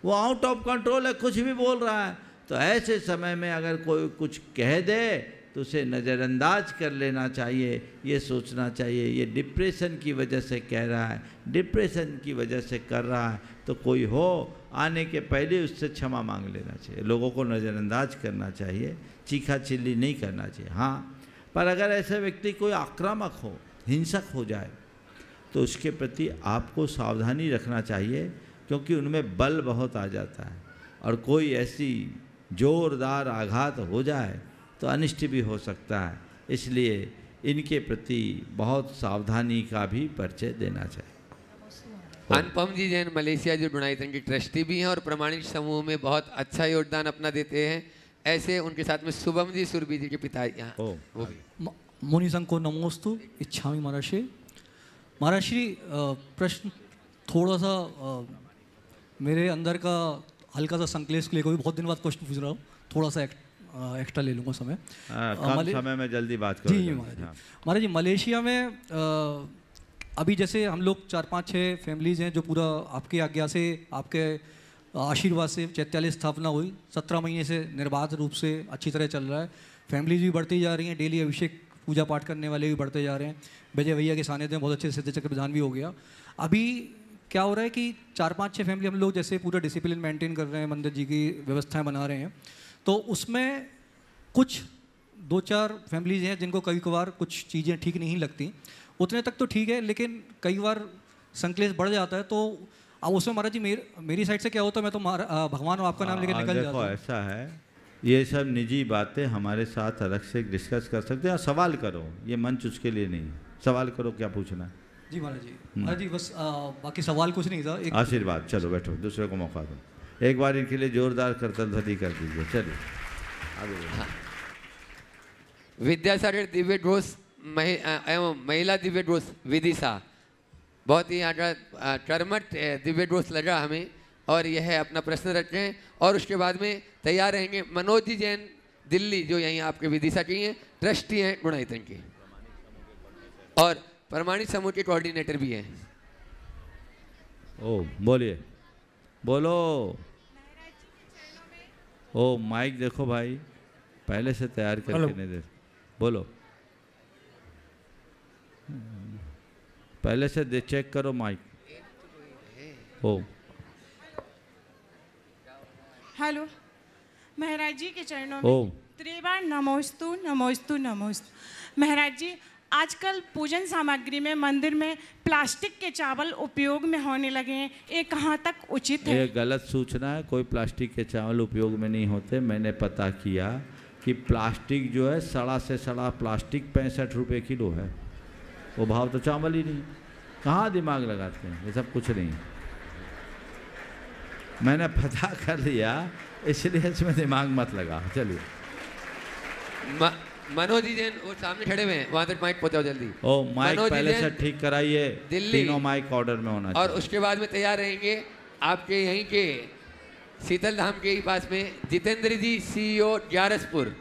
वो आउट ऑफ कंट्रोल है, कुछ भी बोल रहा है। तो ऐसे समय में अगर कोई कुछ कह दे तो उसे नज़रअंदाज कर लेना चाहिए। ये सोचना चाहिए ये डिप्रेशन की वजह से कह रहा है, डिप्रेशन की वजह से कर रहा है, तो कोई हो आने के पहले उससे क्षमा मांग लेना चाहिए। लोगों को नज़रअंदाज करना चाहिए, चीखा चिल्ली नहीं करना चाहिए। हाँ, पर अगर ऐसे व्यक्ति कोई आक्रामक हो, हिंसक हो जाए तो उसके प्रति आपको सावधानी रखना चाहिए, क्योंकि उनमें बल बहुत आ जाता है और कोई ऐसी जोरदार आघात हो जाए तो अनिष्ट भी हो सकता है। इसलिए इनके प्रति बहुत सावधानी का भी परिचय देना चाहिए। अनुपम जी जैन मलेशिया जो डोनाइथन के ट्रस्टी भी हैं और प्रमाणित समूह में बहुत अच्छा योगदान अपना देते हैं। ऐसे उनके साथ में शुभम जी सुरभि जी के पिता यहाँ वो भी। मुनिसंको नमोस्तु इच्छामि महर्षि। महर्षि प्रश्न थोड़ा सा मेरे अंदर का हल्का सा संकलेश के लिए, कोई बहुत दिन बाद क्वेश्चन पूछ रहा हूँ, थोड़ा सा एक्स्ट्रा ले लूँगा समय। कम समय में जल्दी बात करो। जी महाराज जी, मलेशिया में अभी जैसे हम लोग 4-5-6 फैमिलीज़ हैं जो पूरा आपके आज्ञा से, आपके आशीर्वाद से चैत्यालय स्थापना हुई, 17 महीने से निर्बाध रूप से अच्छी तरह चल रहा है। फैमिलीज भी बढ़ती जा रही हैं, डेली अभिषेक पूजा पाठ करने वाले भी बढ़ते जा रहे हैं। विजय भैया के सानिध्य में बहुत अच्छे सिद्ध चक्र प्रदान भी हो गया। अभी क्या हो रहा है कि 4-5-6 फैमिली हम लोग जैसे पूरा डिसिप्लिन मेंटेन कर रहे हैं, मंदिर जी की व्यवस्थाएं बना रहे हैं, तो उसमें कुछ 2-4 फैमिलीज हैं जिनको कभी कभार कुछ चीज़ें ठीक नहीं लगती। उतने तक तो ठीक है, लेकिन कई बार संकलेश बढ़ जाता है। तो अब उसमें महाराज जी मेरी साइड से क्या होता है, मैं तो भगवान और आपका नाम लेकर निकल जाता हूँ। ऐसा है, ये सब निजी बातें हमारे साथ अलग से डिस्कस कर सकते हैं। सवाल करो, ये मंच उसके लिए नहीं। सवाल करो, क्या पूछना है? जी महाराज जी, महाराज जी बस बाकी सवाल कुछ नहीं था। आशीर्वाद, चलो बैठो, दूसरे को मौका दो। एक बार इनके लिए जोरदार करतल ध्वनि कर दीजिए। चलिए आगे बढ़ो। विद्यासागर दिव्य घोष एवं महिला दिव्य घोष विदिशा, बहुत ही यहाँ का कर्मठ दिव्य घोष लगा हमें, और यह है अपना प्रश्न रखें और उसके बाद में तैयार रहेंगे मनोज जी जैन दिल्ली, जो यहीं आपके विदिशा की हैं, ट्रस्टी हैं गुणायतन के और प्रमाणित समूह के कोऑर्डिनेटर भी हैं। ओ बोलिए, बोलो। ओ माइक देखो भाई, पहले से तैयार करके नहीं दे। बोलो, पहले से चेक करो माइक। ओ हेलो, महाराज जी के चरणों में त्रिबार नमोस्तु नमोस्तु नमोस्तु। महाराज जी, आजकल पूजन सामग्री में मंदिर में प्लास्टिक के चावल उपयोग में होने लगे हैं, ये कहाँ तक उचित है? ये गलत सूचना है, कोई प्लास्टिक के चावल उपयोग में नहीं होते। मैंने पता किया कि प्लास्टिक जो है, सड़ा से सड़ा प्लास्टिक 65 रुपये किलो है। वो भाव तो चावल ही नहीं। कहाँ दिमाग लगाते हैं, ये सब कुछ नहीं। मैंने पता कर लिया, इसलिए इसमें दिमाग मत लगा। चलिए मनोज जी जैन वो सामने खड़े हुए हैं, वहां तक माइक पहुंचाओ जल्दी। ओ माइक पहले से ठीक कराइए, तीनों माइक ऑर्डर में होना चाहिए। और उसके बाद में तैयार रहेंगे आपके यहीं के शीतल धाम के ही पास में जितेंद्र जी, CEO ग्यारसपुर।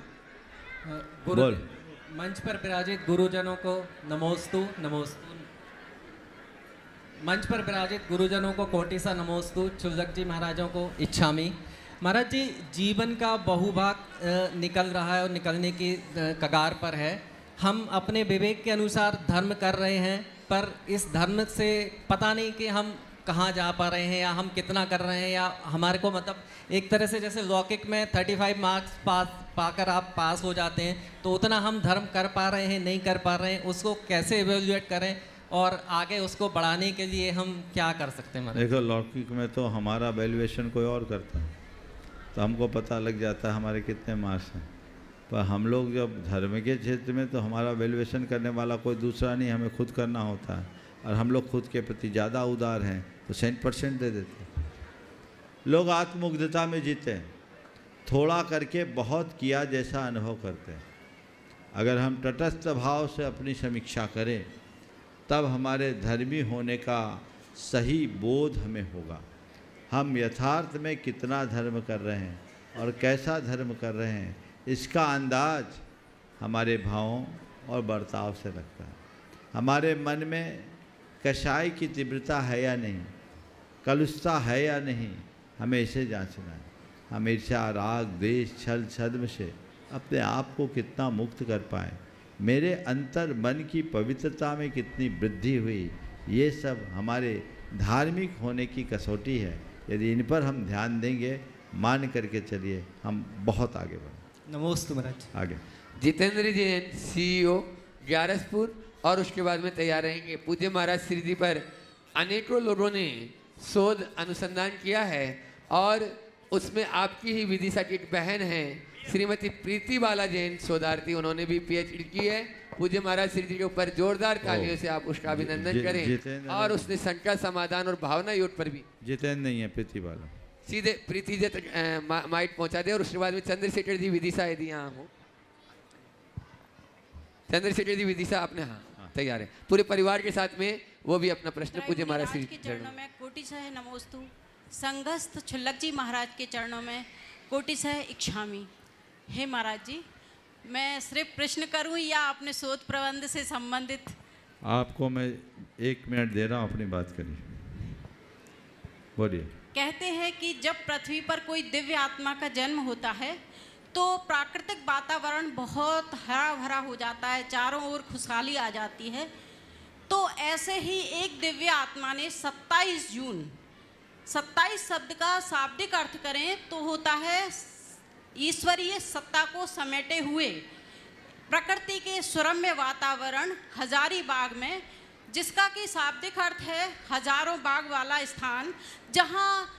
बोल। मंच पर विराजित गुरुजनों को नमोस्तु नमोस्तु। मंच पर विराजित गुरुजनों को कोटि सा नमोस्तु। क्षुल्लक जी महाराजों को इच्छामी। महाराज जी, जीवन का बहुभाग निकल रहा है और निकलने की कगार पर है। हम अपने विवेक के अनुसार धर्म कर रहे हैं, पर इस धर्म से पता नहीं कि हम कहाँ जा पा रहे हैं या हम कितना कर रहे हैं, या हमारे को मतलब एक तरह से जैसे लौकिक में 35 मार्क्स पाकर आप पास हो जाते हैं, तो उतना हम धर्म कर पा रहे हैं नहीं कर पा रहे हैं, उसको कैसे इवेल्युएट करें और आगे उसको बढ़ाने के लिए हम क्या कर सकते हैं? देखो, लौकिक में तो हमारा वैल्यूएशन कोई और करता है, तो हमको पता लग जाता है हमारे कितने मार्क्स हैं। पर हम लोग जब धर्म के क्षेत्र में, तो हमारा वैल्यूएशन करने वाला कोई दूसरा नहीं, हमें खुद करना होता है। और हम लोग खुद के प्रति ज़्यादा उदार हैं, तो 100% दे देते हैं। लोग आत्ममुग्धता में जीते हैं, थोड़ा करके बहुत किया जैसा अनुभव करते हैं। अगर हम तटस्थ भाव से अपनी समीक्षा करें, तब हमारे धर्मी होने का सही बोध हमें होगा। हम यथार्थ में कितना धर्म कर रहे हैं और कैसा धर्म कर रहे हैं, इसका अंदाज हमारे भावों और बर्ताव से लगता है। हमारे मन में कषाय की तीव्रता है या नहीं, कलुषता है या नहीं, हमें इसे जांचना है। हम ईर्ष्या, राग, द्वेष, छल, छद्म से अपने आप को कितना मुक्त कर पाए, मेरे अंतर मन की पवित्रता में कितनी वृद्धि हुई, ये सब हमारे धार्मिक होने की कसौटी है। यदि इन पर हम ध्यान देंगे, मान करके चलिए, हम बहुत आगे बढ़ें। नमोस्तु महाराज। आगे जितेंद्र जी CEO ग्यारसपुर, और उसके बाद में तैयार रहेंगे पूज्य महाराज श्री जी पर अनेकों लोगों ने शोध अनुसंधान किया है, और उसमें आपकी ही विदिशा की एक बहन है श्रीमती प्रीति बाला जैन शोधार्थी, उन्होंने भी PhD की है। पूज्य महाराज श्री जी के ऊपर जोरदार तालियों से आप उसका अभिनंदन करें। और उसने शंका समाधान और भावना योग पर भी। जितेंद्र नहीं है, प्रीति बाला। सीधे प्रीति जी तक माइक पहुंचा दे। और उसके बाद में चंद्रशेखर जी विदिशा, यदि यहाँ हो चंद्रशेखर जी विदिशा अपने, हाँ तैयार है, पूरे परिवार के साथ में वो भी अपना प्रश्न पूज्य महाराज श्री के चरणों में कोटि सह नमोस्तु। संघस्थ क्षुल्लक जी महाराज के चरणों में कोटि सह इच्छामी। हे महाराज जी, मैं सिर्फ प्रश्न करूं या अपने शोध प्रबंध से संबंधित? आपको मैं 1 मिनट दे रहा हूं, अपनी बात करिए, बोलिए। कहते हैं कि जब पृथ्वी पर कोई दिव्य आत्मा का जन्म होता है, तो प्राकृतिक वातावरण बहुत हरा भरा हो जाता है, चारों ओर खुशहाली आ जाती है। तो ऐसे ही एक दिव्य आत्मा ने 27 जून, 27 शब्द का शाब्दिक अर्थ करें तो होता है ईश्वरीय सत्ता को समेटे हुए प्रकृति के सुरम्य वातावरण हजारीबाग में, जिसका कि शाब्दिक अर्थ है हजारों बाग वाला स्थान, जहाँ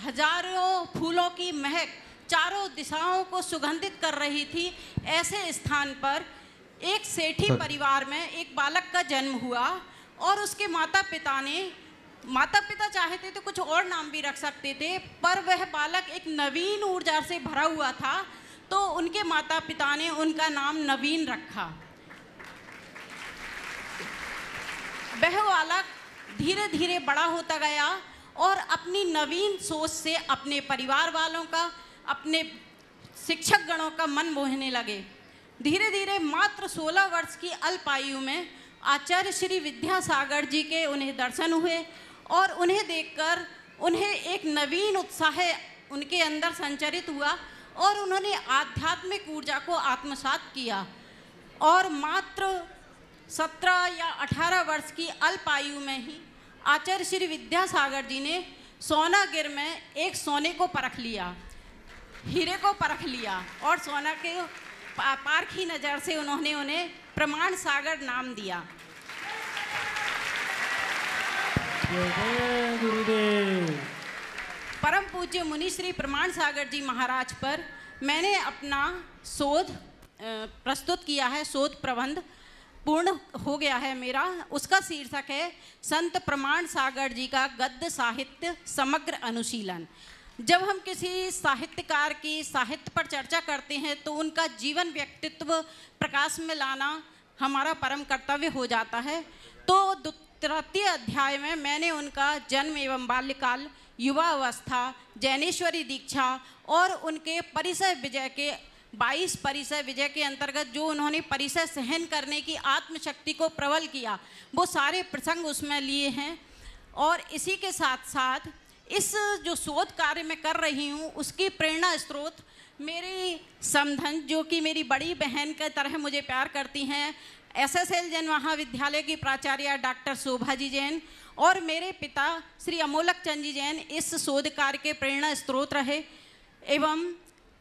हजारों फूलों की महक चारों दिशाओं को सुगंधित कर रही थी। ऐसे स्थान पर एक सेठी परिवार में एक बालक का जन्म हुआ और उसके माता पिता चाहते तो कुछ और नाम भी रख सकते थे, पर वह बालक एक नवीन ऊर्जा से भरा हुआ था, तो उनके माता पिता ने उनका नाम नवीन रखा। वह बालक धीरे धीरे बड़ा होता गया और अपनी नवीन सोच से अपने परिवार वालों का, अपने शिक्षक गणों का मन मोहने लगे। धीरे धीरे मात्र 16 वर्ष की अल्प आयु में आचार्य श्री विद्यासागर जी के उन्हें दर्शन हुए और उन्हें देखकर उन्हें एक नवीन उत्साह उनके अंदर संचरित हुआ और उन्होंने आध्यात्मिक ऊर्जा को आत्मसात किया और मात्र 17 या 18 वर्ष की अल्प आयु में ही आचार्य श्री विद्यासागर जी ने सोनागिर में एक सोने को परख लिया, हीरे को परख लिया और सोना के पारखी नज़र से उन्होंने उन्हें प्रमाण सागर नाम दिया। परम पूज्य मुनि श्री प्रमाण सागर जी महाराज पर मैंने अपना शोध प्रस्तुत किया है, शोध प्रबंध पूर्ण हो गया है मेरा। उसका शीर्षक है संत प्रमाण सागर जी का गद्य साहित्य समग्र अनुशीलन। जब हम किसी साहित्यकार की साहित्य पर चर्चा करते हैं तो उनका जीवन व्यक्तित्व प्रकाश में लाना हमारा परम कर्तव्य हो जाता है। तो तृतीय अध्याय में मैंने उनका जन्म एवं बाल्यकाल, युवा अवस्था, जैनेश्वरी दीक्षा और उनके परिसय विजय के 22 परिसय विजय के अंतर्गत जो उन्होंने परिसय सहन करने की आत्मशक्ति को प्रबल किया, वो सारे प्रसंग उसमें लिए हैं। और इसी के साथ साथ इस जो शोध कार्य मैं कर रही हूँ उसकी प्रेरणा स्रोत मेरी समधन, जो कि मेरी बड़ी बहन की तरह मुझे प्यार करती हैं, SSL जैन महाविद्यालय की प्राचार्य डॉक्टर शोभा जी जैन और मेरे पिता श्री अमोलक चंद जी जैन इस शोध कार्य के प्रेरणा स्रोत रहे। एवं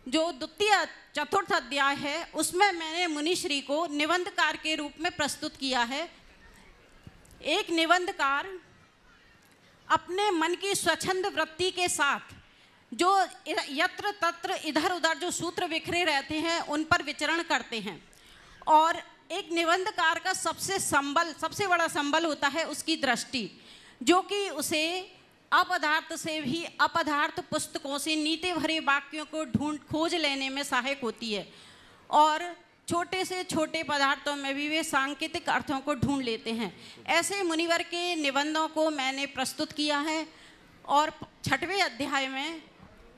जो द्वितीय चतुर्थ अध्याय है उसमें मैंने मुनिश्री को निबंधकार के रूप में प्रस्तुत किया है। एक निबंधकार अपने मन की स्वच्छंद वृत्ति के साथ जो यत्र तत्र इधर उधर जो सूत्र बिखरे रहते हैं उन पर विचरण करते हैं और एक निबंधकार का सबसे बड़ा संबल होता है उसकी दृष्टि, जो कि उसे अपदार्थ से भी अपदार्थ पुस्तकों से नीति भरे वाक्यों को खोज लेने में सहायक होती है और छोटे से छोटे पदार्थों में भी वे सांकेतिक अर्थों को ढूंढ लेते हैं। ऐसे मुनिवर के निबंधों को मैंने प्रस्तुत किया है और 6वें अध्याय में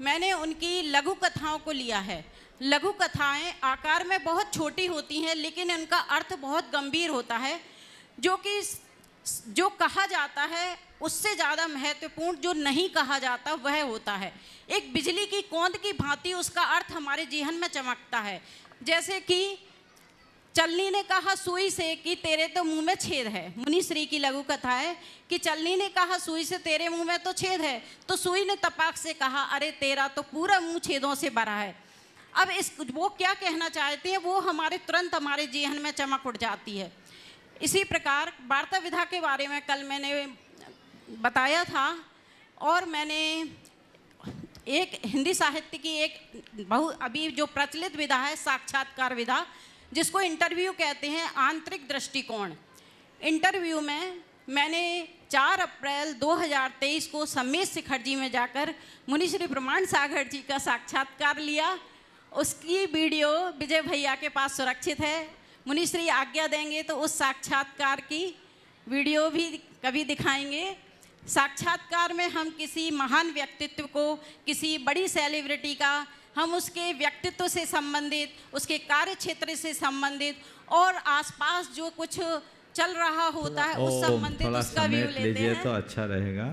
मैंने उनकी लघु कथाओं को लिया है। लघु कथाएं आकार में बहुत छोटी होती हैं लेकिन उनका अर्थ बहुत गंभीर होता है, जो कि जो कहा जाता है उससे ज़्यादा महत्वपूर्ण जो नहीं कहा जाता वह होता है। एक बिजली की कौंद की भांति उसका अर्थ हमारे जीवन में चमकता है। जैसे कि चलनी ने कहा सुई से कि तेरे तो मुंह में छेद है। मुनिश्री की लघु कथा है कि चलनी ने कहा सुई से तेरे मुंह में तो छेद है, तो सुई ने तपाक से कहा अरे तेरा तो पूरा मुंह छेदों से भरा है। अब वो क्या कहना चाहते हैं वो हमारे तुरंत हमारे जीवन में चमक उठ जाती है। इसी प्रकार वार्ता विधा के बारे में कल मैंने बताया था और मैंने एक हिंदी साहित्य की एक अभी जो प्रचलित विधा है साक्षात्कार विधा, जिसको इंटरव्यू कहते हैं, आंतरिक दृष्टिकोण। इंटरव्यू में मैंने 4 अप्रैल 2023 को सम्मेत शिखर जी में जाकर मुनिश्री प्रमाण सागर जी का साक्षात्कार लिया। उसकी वीडियो विजय भैया के पास सुरक्षित है। मुनिश्री आज्ञा देंगे तो उस साक्षात्कार की वीडियो भी कभी दिखाएंगे। साक्षात्कार में हम किसी महान व्यक्तित्व को, किसी बड़ी सेलिब्रिटी का, हम उसके व्यक्तित्व से संबंधित, उसके कार्य क्षेत्र से संबंधित और आसपास जो कुछ चल रहा होता है उस संबंधित उसका व्यू लेते हैं तो अच्छा रहेगा।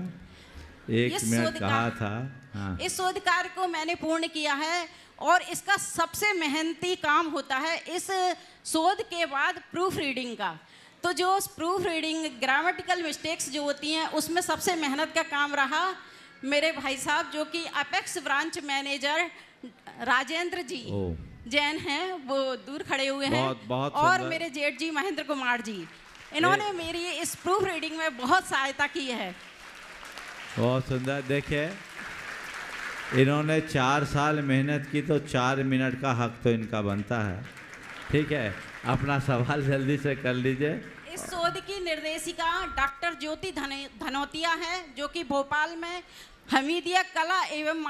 एक मिनट कहा था। हाँ। इस शोध कार्य को मैंने पूर्ण किया है और इसका सबसे मेहनती काम होता है इस शोध के बाद प्रूफ रीडिंग का। तो जो प्रूफ रीडिंग ग्रामेटिकल मिस्टेक्स जो होती हैं उसमें सबसे मेहनत का काम रहा मेरे भाई साहब जो कि अपेक्स ब्रांच मैनेजर राजेंद्र जी जैन हैं, वो दूर खड़े हुए हैं बहुत और मेरे जेठ जी महेंद्र कुमार जी, इन्होंने मेरी इस प्रूफ रीडिंग में बहुत सहायता की है। बहुत सुंदर। देखिए इन्होंने 4 साल मेहनत की तो 4 मिनट का हक तो इनका बनता है। ठीक है, अपना सवाल जल्दी से कर लीजिए। इस शोध की निर्देशिका डॉक्टर ज्योति धनोतिया है, जो कि भोपाल में हमीदिया कला एवं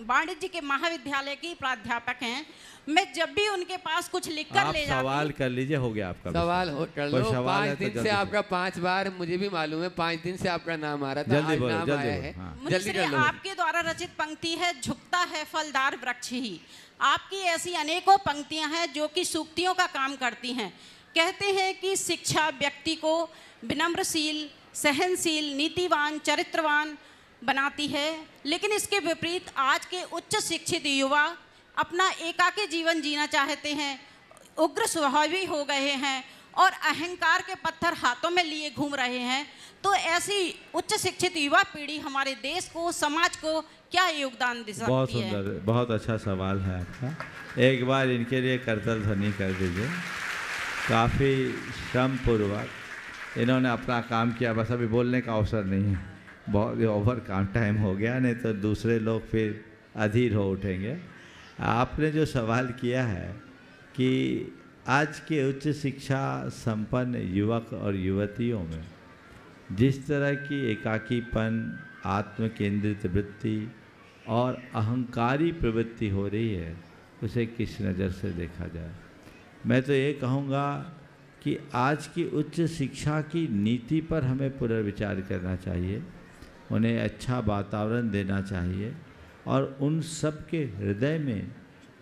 वाणिज्य के महाविद्यालय की प्राध्यापक हैं। मैं जब भी उनके पास कुछ लिखकर ले जाती सवाल कर लीजिए, हो गया आपका सवाल कर लो। 5 दिन तो से आपका 5 बार मुझे भी मालूम है, 5 दिन से आपका नाम आ रहा था, जल्दी बोलो, नाम आया है। जल्दी कर लो। आपके द्वारा रचित पंक्ति है, झुकता है फलदार वृक्ष ही। आपकी ऐसी अनेकों पंक्तियां हैं जो कि सूक्तियों का काम करती हैं। कहते हैं कि शिक्षा व्यक्ति को विनम्रशील, सहनशील, नीतिवान, चरित्रवान बनाती है, लेकिन इसके विपरीत आज के उच्च शिक्षित युवा अपना एकाकी जीवन जीना चाहते हैं, उग्र स्वभावी हो गए हैं और अहंकार के पत्थर हाथों में लिए घूम रहे हैं। तो ऐसी उच्च शिक्षित युवा पीढ़ी हमारे देश को, समाज को क्या योगदान दे सकती है? बहुत सुंदर, बहुत अच्छा सवाल है आपका। एक बार इनके लिए करतल ध्वनि कर दीजिए। काफ़ी श्रमपूर्वक इन्होंने अपना काम किया, बस अभी बोलने का अवसर नहीं है, बहुत ओवर काम टाइम हो गया, नहीं तो दूसरे लोग फिर अधीर हो उठेंगे। आपने जो सवाल किया है कि आज के उच्च शिक्षा संपन्न युवक और युवतियों में जिस तरह की एकाकीपन, आत्मकेंद्रित वृत्ति और अहंकारी प्रवृत्ति हो रही है, उसे किस नज़र से देखा जाए। मैं तो ये कहूँगा कि आज की उच्च शिक्षा की नीति पर हमें पुनर्विचार करना चाहिए, उन्हें अच्छा वातावरण देना चाहिए और उन सब के हृदय में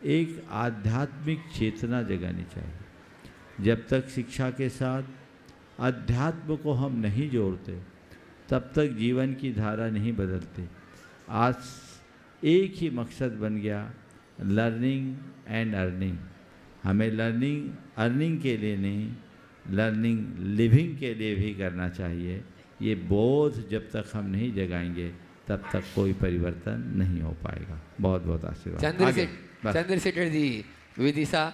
एक आध्यात्मिक चेतना जगानी चाहिए। जब तक शिक्षा के साथ अध्यात्म को हम नहीं जोड़ते, तब तक जीवन की धारा नहीं बदलती। आज एक ही मकसद बन गया, लर्निंग एंड अर्निंग। हमें लर्निंग अर्निंग के लिए नहीं, लर्निंग लिविंग के लिए भी करना चाहिए। ये बोध जब तक हम नहीं जगाएंगे, तब तक कोई परिवर्तन नहीं हो पाएगा। बहुत बहुत आशीर्वाद। चंद्रशेखर जी विदिशा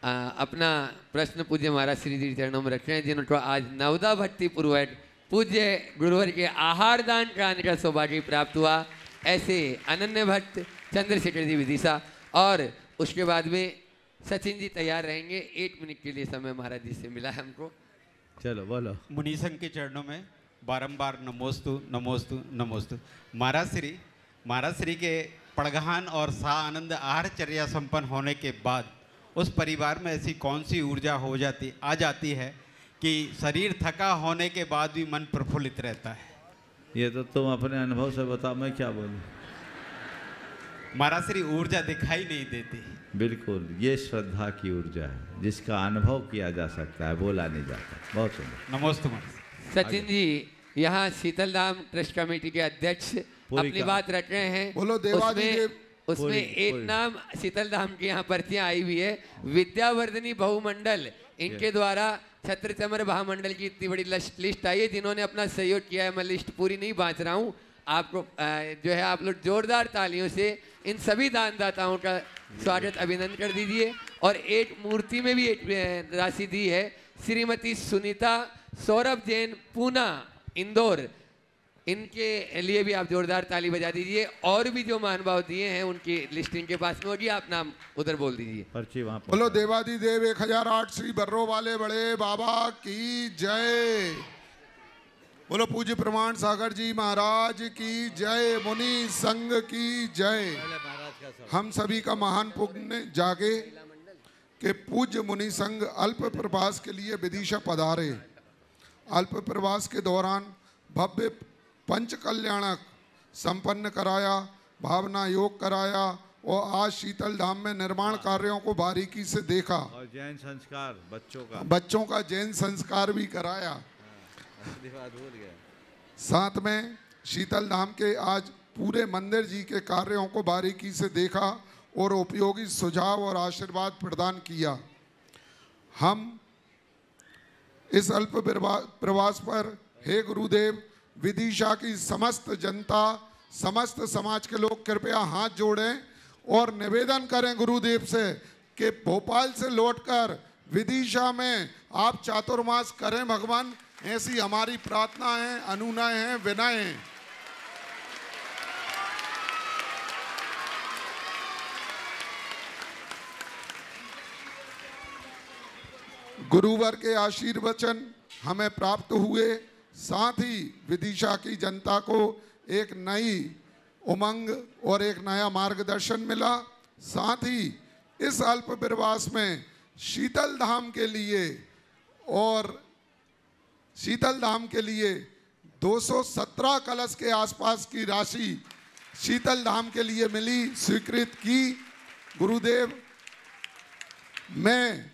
अपना प्रश्न पूज्य महाराज श्री जी चरणों में रख रहे हैं, जिनको आज नवदा भट्टी पूर्वक पूज्य गुरुवर के आहार दान कराने का सौभाग्य प्राप्त हुआ। ऐसे अनन्य भट्ट, चंद्रशेखर जी विदिशा, और उसके बाद में सचिन जी तैयार रहेंगे। 1 मिनट के लिए समय महाराज जी से मिला है हमको। चलो बोलो। मुनि संघ के चरणों में बारंबार नमोस्तु नमोस्तु नमोस्तु। महाराज श्री के पड़गहान और सा आनंद आहारचर्या संपन्न होने के बाद उस परिवार में ऐसी कौन सी ऊर्जा आ जाती है कि शरीर थका होने के बाद भी मन प्रफुल्लित रहता है? ये तो तुम अपने अनुभव से बताओ, मैं क्या बोलूं। महाराज श्री ऊर्जा दिखाई नहीं देती। बिल्कुल, ये श्रद्धा की ऊर्जा है जिसका अनुभव किया जा सकता है, बोला नहीं जाता। बहुत सुंदर। नमोस्तु। सचिन जी यहाँ शीतल धाम ट्रस्ट कमेटी के अध्यक्ष अपनी बात रख रहे हैं। बोलो उसमें एक नाम शीतल धाम की यहाँ पर्चियाँ आई हुई है, विद्यावर्धनी बहुमंडल, इनके द्वारा छत्र चमर महामंडल की इतनी बड़ी लिस्ट आई है जिन्होंने अपना सहयोग किया है। मैं लिस्ट पूरी नहीं बांट रहा हूँ, आपको जो है आप लोग जोरदार तालियों से इन सभी दानदाताओं का स्वागत अभिनंदन कर दीजिए। और एक मूर्ति में भी एक राशि दी है, श्रीमती सुनीता सौरभ जैन, पूना, इंदौर, इनके लिए भी आप जोरदार ताली बजा दीजिए। और भी जो महानुभाव दिए हैं उनकी लिस्ट इनके पास में होगी, आप नाम उधर बोल दीजिए। पर्ची वहाँ बोलो देवादिदेव 1008 श्री बर्रो वाले बड़े बाबा की जय। बोलो पूज्य प्रमाण सागर जी महाराज की जय, मुनि संघ की जय। हम सभी का महान पुण्य जागे कि पूज्य मुनि संघ अल्प प्रवास के लिए विदिशा पधारे। अल्प प्रवास के दौरान भव्य पंच कल्याणक संपन्न कराया, भावना योग कराया और आज शीतल धाम में निर्माण कार्यों को बारीकी से देखा और जैन संस्कार बच्चों का जैन संस्कार भी कराया। साथ में शीतल धाम के आज पूरे मंदिर जी के कार्यों को बारीकी से देखा और उपयोगी सुझाव और आशीर्वाद प्रदान किया। हम इस अल्प प्रवास पर हे गुरुदेव विदिशा की समस्त जनता, समस्त समाज के लोग कृपया हाथ जोड़ें और निवेदन करें गुरुदेव से कि भोपाल से लौटकर विदिशा में आप चातुर्मास करें भगवान। ऐसी हमारी प्रार्थना है, अनुनय है, विनय है। गुरुवर के आशीर्वचन हमें प्राप्त हुए, साथ ही विदिशा की जनता को एक नई उमंग और एक नया मार्गदर्शन मिला। साथ ही इस अल्प प्रवास में शीतल धाम के लिए 217 कलश के आसपास की राशि शीतल धाम के लिए मिली, स्वीकृत की। गुरुदेव, मैं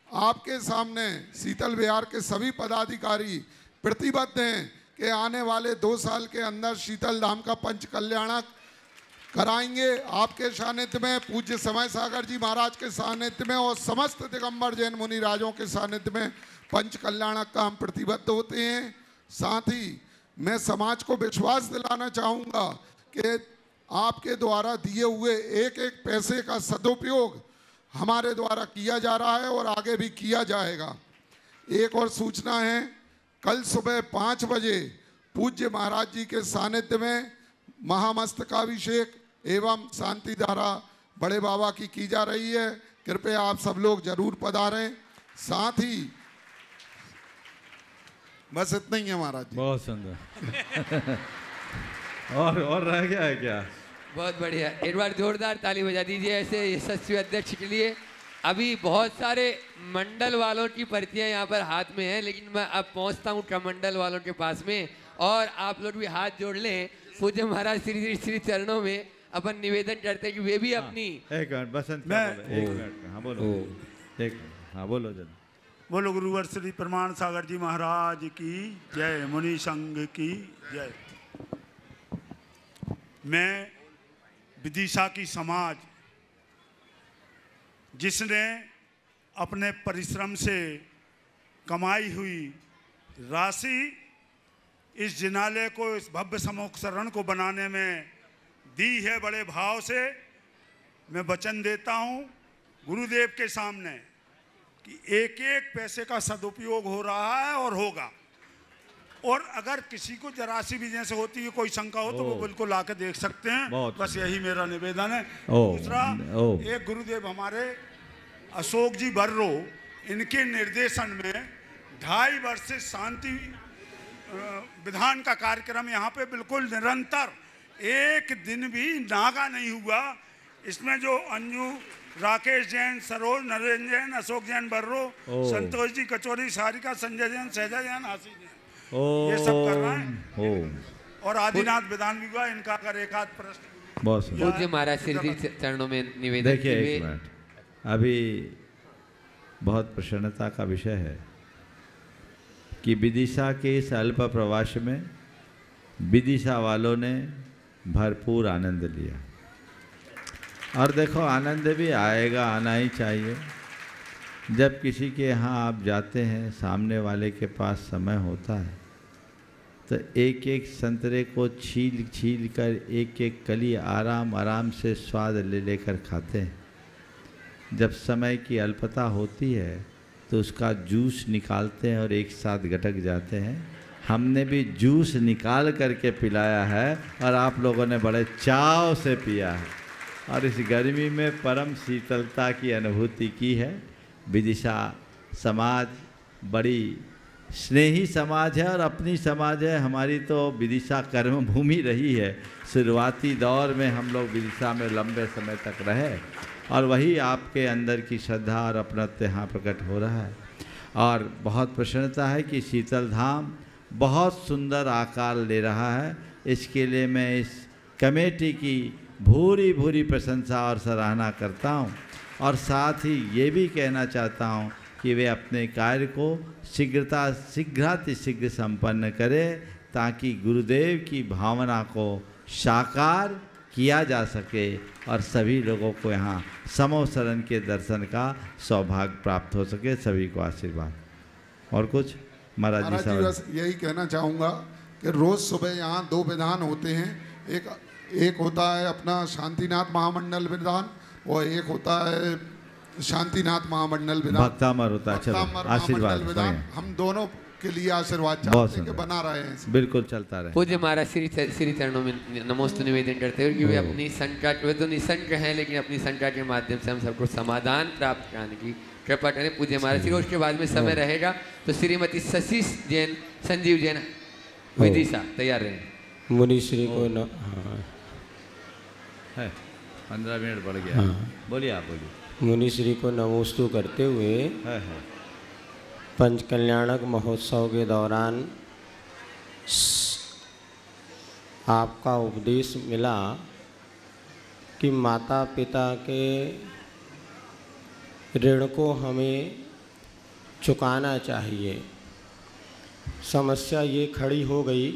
आपके सामने शीतल विहार के सभी पदाधिकारी प्रतिबद्ध हैं कि आने वाले 2 साल के अंदर शीतल धाम का पंच कल्याणक कराएंगे। आपके सानिध्य में, पूज्य समय सागर जी महाराज के सानिध्य में और समस्त दिगंबर जैन मुनि राजों के सानिध्य में पंच कल्याणक का हम प्रतिबद्ध होते हैं। साथ ही मैं समाज को विश्वास दिलाना चाहूँगा कि आपके द्वारा दिए हुए एक एक पैसे का सदुपयोग हमारे द्वारा किया जा रहा है और आगे भी किया जाएगा। एक और सूचना है, कल सुबह 5 बजे पूज्य महाराज जी के सानिध्य में महामस्तकाभिषेक एवं शांति धारा बड़े बाबा की जा रही है। कृपया आप सब लोग जरूर पधारें। साथ ही बस इतना ही है महाराज जी। बहुत सुंदर। और रह गया है क्या? बहुत बढ़िया, एक बार जोरदार ताली बजा दीजिए ऐसे यशस्वी अध्यक्ष के लिए। अभी बहुत सारे मंडल वालों की पर्चियां यहाँ पर हाथ में हैं, लेकिन मैं अब पहुँचता हूँ कमंडल वालों के पास में, और आप लोग भी हाथ जोड़ लें पूज्य महाराज श्री श्री चरणों में। अपन निवेदन करते हैं कि वे भी अपनी एक मिनट बसंत का बोलो, एक मिनट। हाँ बोलो, एक हाँ बोलो जन। बोलो गुरुवर श्री प्रमाण सागर जी महाराज की जय, मुनि संघ की जय। मैं विदिशा की समाज, जिसने अपने परिश्रम से कमाई हुई राशि इस जिनालय को, इस भव्य सम्मुख शरण को बनाने में दी है, बड़े भाव से मैं वचन देता हूँ गुरुदेव के सामने कि एक एक पैसे का सदुपयोग हो रहा है और होगा। और अगर किसी को जरा सी भी जैसे होती है कोई शंका हो तो वो बिल्कुल आके देख सकते हैं। बस यही मेरा निवेदन है। दूसरा, एक गुरुदेव हमारे अशोक जी बर्रो, इनके निर्देशन में 2.5 वर्ष से शांति विधान का कार्यक्रम यहाँ पे बिल्कुल निरंतर, एक दिन भी नागा नहीं हुआ। इसमें जो अंजू, राकेश जैन, सरोज, नरेंद्र जैन, अशोक जैन बर्रो, संतोष जी कचौरी, सारिका, संजय जैन, सहजा जैन, आशीष जैन, ये सब कर रहे हैं। और आदिनाथ विधान भी हुआ। इनका अगर एक आध प्रश्न पूज्य महाराज श्री चरणों में निवेदन। देखिए एक मिनट, अभी बहुत प्रसन्नता का विषय है कि विदिशा के इस अल्प प्रवास में विदिशा वालों ने भरपूर आनंद लिया। और देखो, आनंद भी आएगा, आना ही चाहिए। जब किसी के यहाँ आप जाते हैं, सामने वाले के पास समय होता है, तो एक एक संतरे को छील छील कर एक एक कली आराम आराम से स्वाद ले लेकर खाते हैं। जब समय की अल्पता होती है तो उसका जूस निकालते हैं और एक साथ गटक जाते हैं। हमने भी जूस निकाल करके पिलाया है और आप लोगों ने बड़े चाव से पिया है, और इस गर्मी में परम शीतलता की अनुभूति की है। विदिशा समाज बड़ी स्नेही समाज है और अपनी समाज है। हमारी तो विदिशा कर्म भूमि रही है। शुरुआती दौर में हम लोग विदिशा में लंबे समय तक रहे, और वही आपके अंदर की श्रद्धा और अपनत्व यहाँ प्रकट हो रहा है। और बहुत प्रसन्नता है कि शीतल धाम बहुत सुंदर आकार ले रहा है। इसके लिए मैं इस कमेटी की भूरी भूरी प्रशंसा और सराहना करता हूँ, और साथ ही ये भी कहना चाहता हूँ कि वे अपने कार्य को शीघ्रातिशीघ्र संपन्न करें, ताकि गुरुदेव की भावना को साकार किया जा सके और सभी लोगों को यहाँ समो शरण के दर्शन का सौभाग्य प्राप्त हो सके। सभी को आशीर्वाद। और कुछ महाराज जी? बस यही कहना चाहूँगा कि रोज़ सुबह यहाँ 2 विधान होते हैं। एक होता है अपना शांतिनाथ महामंडल विधान, और एक होता है शांतिनाथ महामंडल विधान। भक्तामर होता है। चलो आशीर्वाद। हम दोनों के लिए आशीर्वाद बहुत चाहते हैं कि बना रहे हैं। बिल्कुल चलता रहे। पूज्य महाराज श्री चरणों में नमोस्तु निवेदन करते हुए कि वे अपनी संकट, वे तो निसंक हैं लेकिन अपनी संकट के माध्यम से हम सबको समाधान प्राप्त कराने की कृपा करें पूज्य महाराज श्री। उसके बाद में समय रहेगा तो श्रीमती शशिश जैन, संजीव जैन विदिशा तैयार रहे। मुनि श्री को है 15 मिनट बढ़ गया। बोलिए आप बोलिए। मुनि श्री को नमोस्तु करते हुए पंचकल्याणक महोत्सव के दौरान आपका उपदेश मिला कि माता पिता के ऋण को हमें चुकाना चाहिए। समस्या ये खड़ी हो गई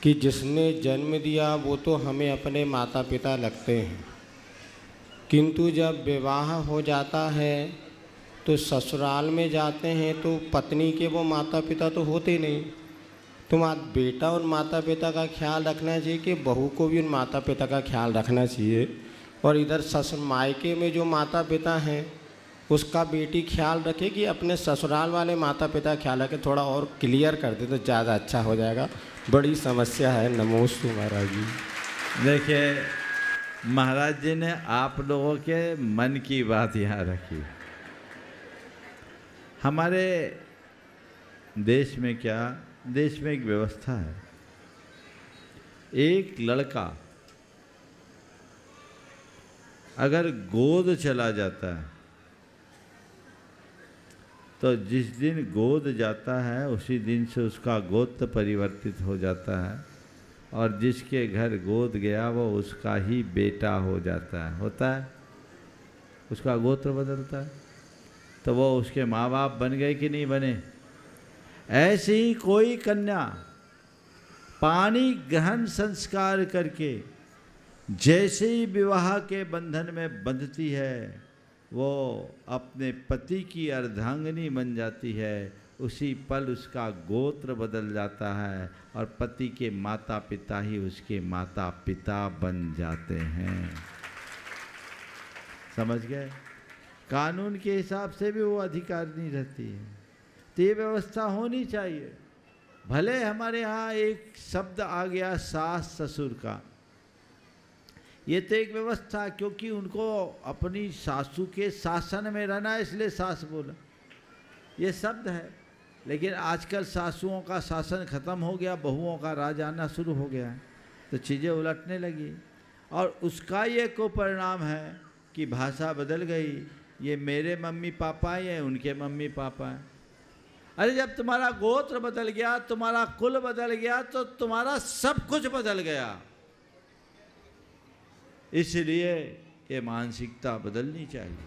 कि जिसने जन्म दिया वो तो हमें अपने माता पिता लगते हैं, किंतु जब विवाह हो जाता है तो ससुराल में जाते हैं तो पत्नी के वो माता पिता तो होते नहीं। तो बेटा और माता पिता का ख्याल रखना चाहिए कि बहू को भी उन माता पिता का ख्याल रखना चाहिए, और इधर ससुर मायके में जो माता पिता हैं उसका बेटी ख्याल रखे कि अपने ससुराल वाले माता पिता का ख्याल रखे। थोड़ा और क्लियर कर दे तो ज़्यादा अच्छा हो जाएगा, बड़ी समस्या है। नमोस्तु महाराज जी। देखिए महाराज जी ने आप लोगों के मन की बात यहाँ रखी। हमारे देश में क्या, देश में एक व्यवस्था है, एक लड़का अगर गोद चला जाता है तो जिस दिन गोद जाता है उसी दिन से उसका गोत्र परिवर्तित हो जाता है, और जिसके घर गोद गया वो उसका ही बेटा हो जाता है, होता है, उसका गोत्र बदलता है। तो वो उसके माँ बाप बन गए कि नहीं बने। ऐसे ही कोई कन्या पानी ग्रहण संस्कार करके जैसे ही विवाह के बंधन में बंधती है वो अपने पति की अर्धांगिनी बन जाती है, उसी पल उसका गोत्र बदल जाता है और पति के माता पिता ही उसके माता पिता बन जाते हैं। समझ गए? कानून के हिसाब से भी वो अधिकार नहीं रहती है। तो ये व्यवस्था होनी चाहिए। भले हमारे यहाँ एक शब्द आ गया सास ससुर का, ये तो एक व्यवस्था, क्योंकि उनको अपनी सासू के शासन में रहना है इसलिए सास बोला, ये शब्द है। लेकिन आजकल सासुओं का शासन खत्म हो गया, बहुओं का राज आना शुरू हो गया है, तो चीज़ें उलटने लगी। और उसका ये कुपरिणाम है कि भाषा बदल गई। ये मेरे मम्मी पापा हैं, ये उनके मम्मी पापा हैं। अरे जब तुम्हारा गोत्र बदल गया, तुम्हारा कुल बदल गया, तो तुम्हारा सब कुछ बदल गया। इसलिए ये मानसिकता बदलनी चाहिए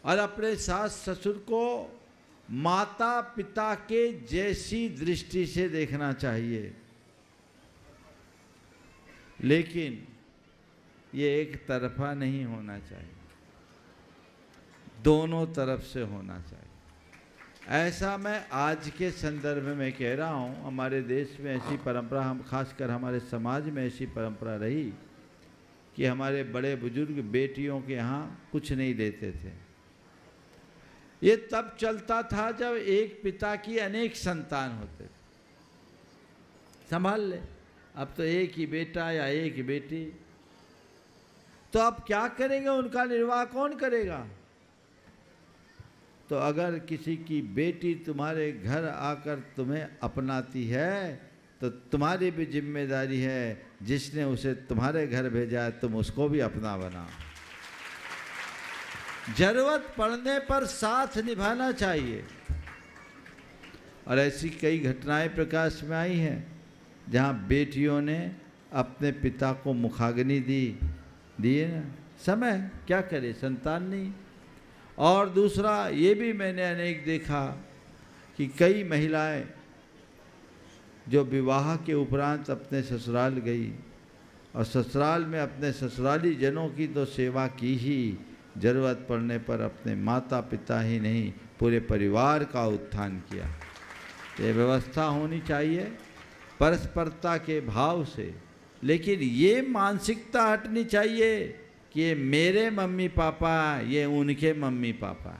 और अपने सास ससुर को माता पिता के जैसी दृष्टि से देखना चाहिए। लेकिन ये एक तरफा नहीं होना चाहिए, दोनों तरफ से होना चाहिए। ऐसा मैं आज के संदर्भ में कह रहा हूँ। हमारे देश में ऐसी परंपरा, हम खासकर हमारे समाज में ऐसी परंपरा रही कि हमारे बड़े बुजुर्ग बेटियों के यहाँ कुछ नहीं देते थे। ये तब चलता था जब एक पिता की अनेक संतान होते थे। संभाल ले, अब तो एक ही बेटा या एक ही बेटी, तो अब क्या करेंगे? उनका निर्वाह कौन करेगा? तो अगर किसी की बेटी तुम्हारे घर आकर तुम्हें अपनाती है तो तुम्हारी भी जिम्मेदारी है, जिसने उसे तुम्हारे घर भेजा है तुम उसको भी अपना बनाओ। जरूरत पड़ने पर साथ निभाना चाहिए। और ऐसी कई घटनाएं प्रकाश में आई हैं जहां बेटियों ने अपने पिता को मुखाग्नि दी ना, समय क्या करे, संतान नहीं। और दूसरा ये भी मैंने अनेक देखा कि कई महिलाएं जो विवाह के उपरांत अपने ससुराल गई और ससुराल में अपने ससुराली जनों की तो सेवा की ही, ज़रूरत पड़ने पर अपने माता पिता ही नहीं पूरे परिवार का उत्थान किया। ये व्यवस्था होनी चाहिए परस्परता के भाव से, लेकिन ये मानसिकता हटनी चाहिए कि ये मेरे मम्मी पापा, ये उनके मम्मी पापा।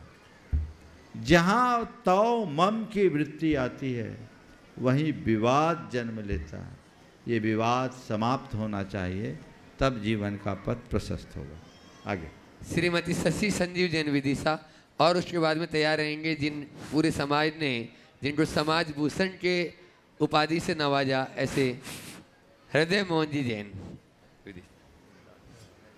जहाँ तौ मम की वृत्ति आती है वहीं विवाद जन्म लेता है। ये विवाद समाप्त होना चाहिए, तब जीवन का पथ प्रशस्त होगा। आगे श्रीमती शशि संजीव जैन विदिशा, और उसके बाद में तैयार रहेंगे जिन पूरे समाज ने जिनको समाज भूषण के उपाधि से नवाजा, ऐसे हृदय मोहन जी जैन।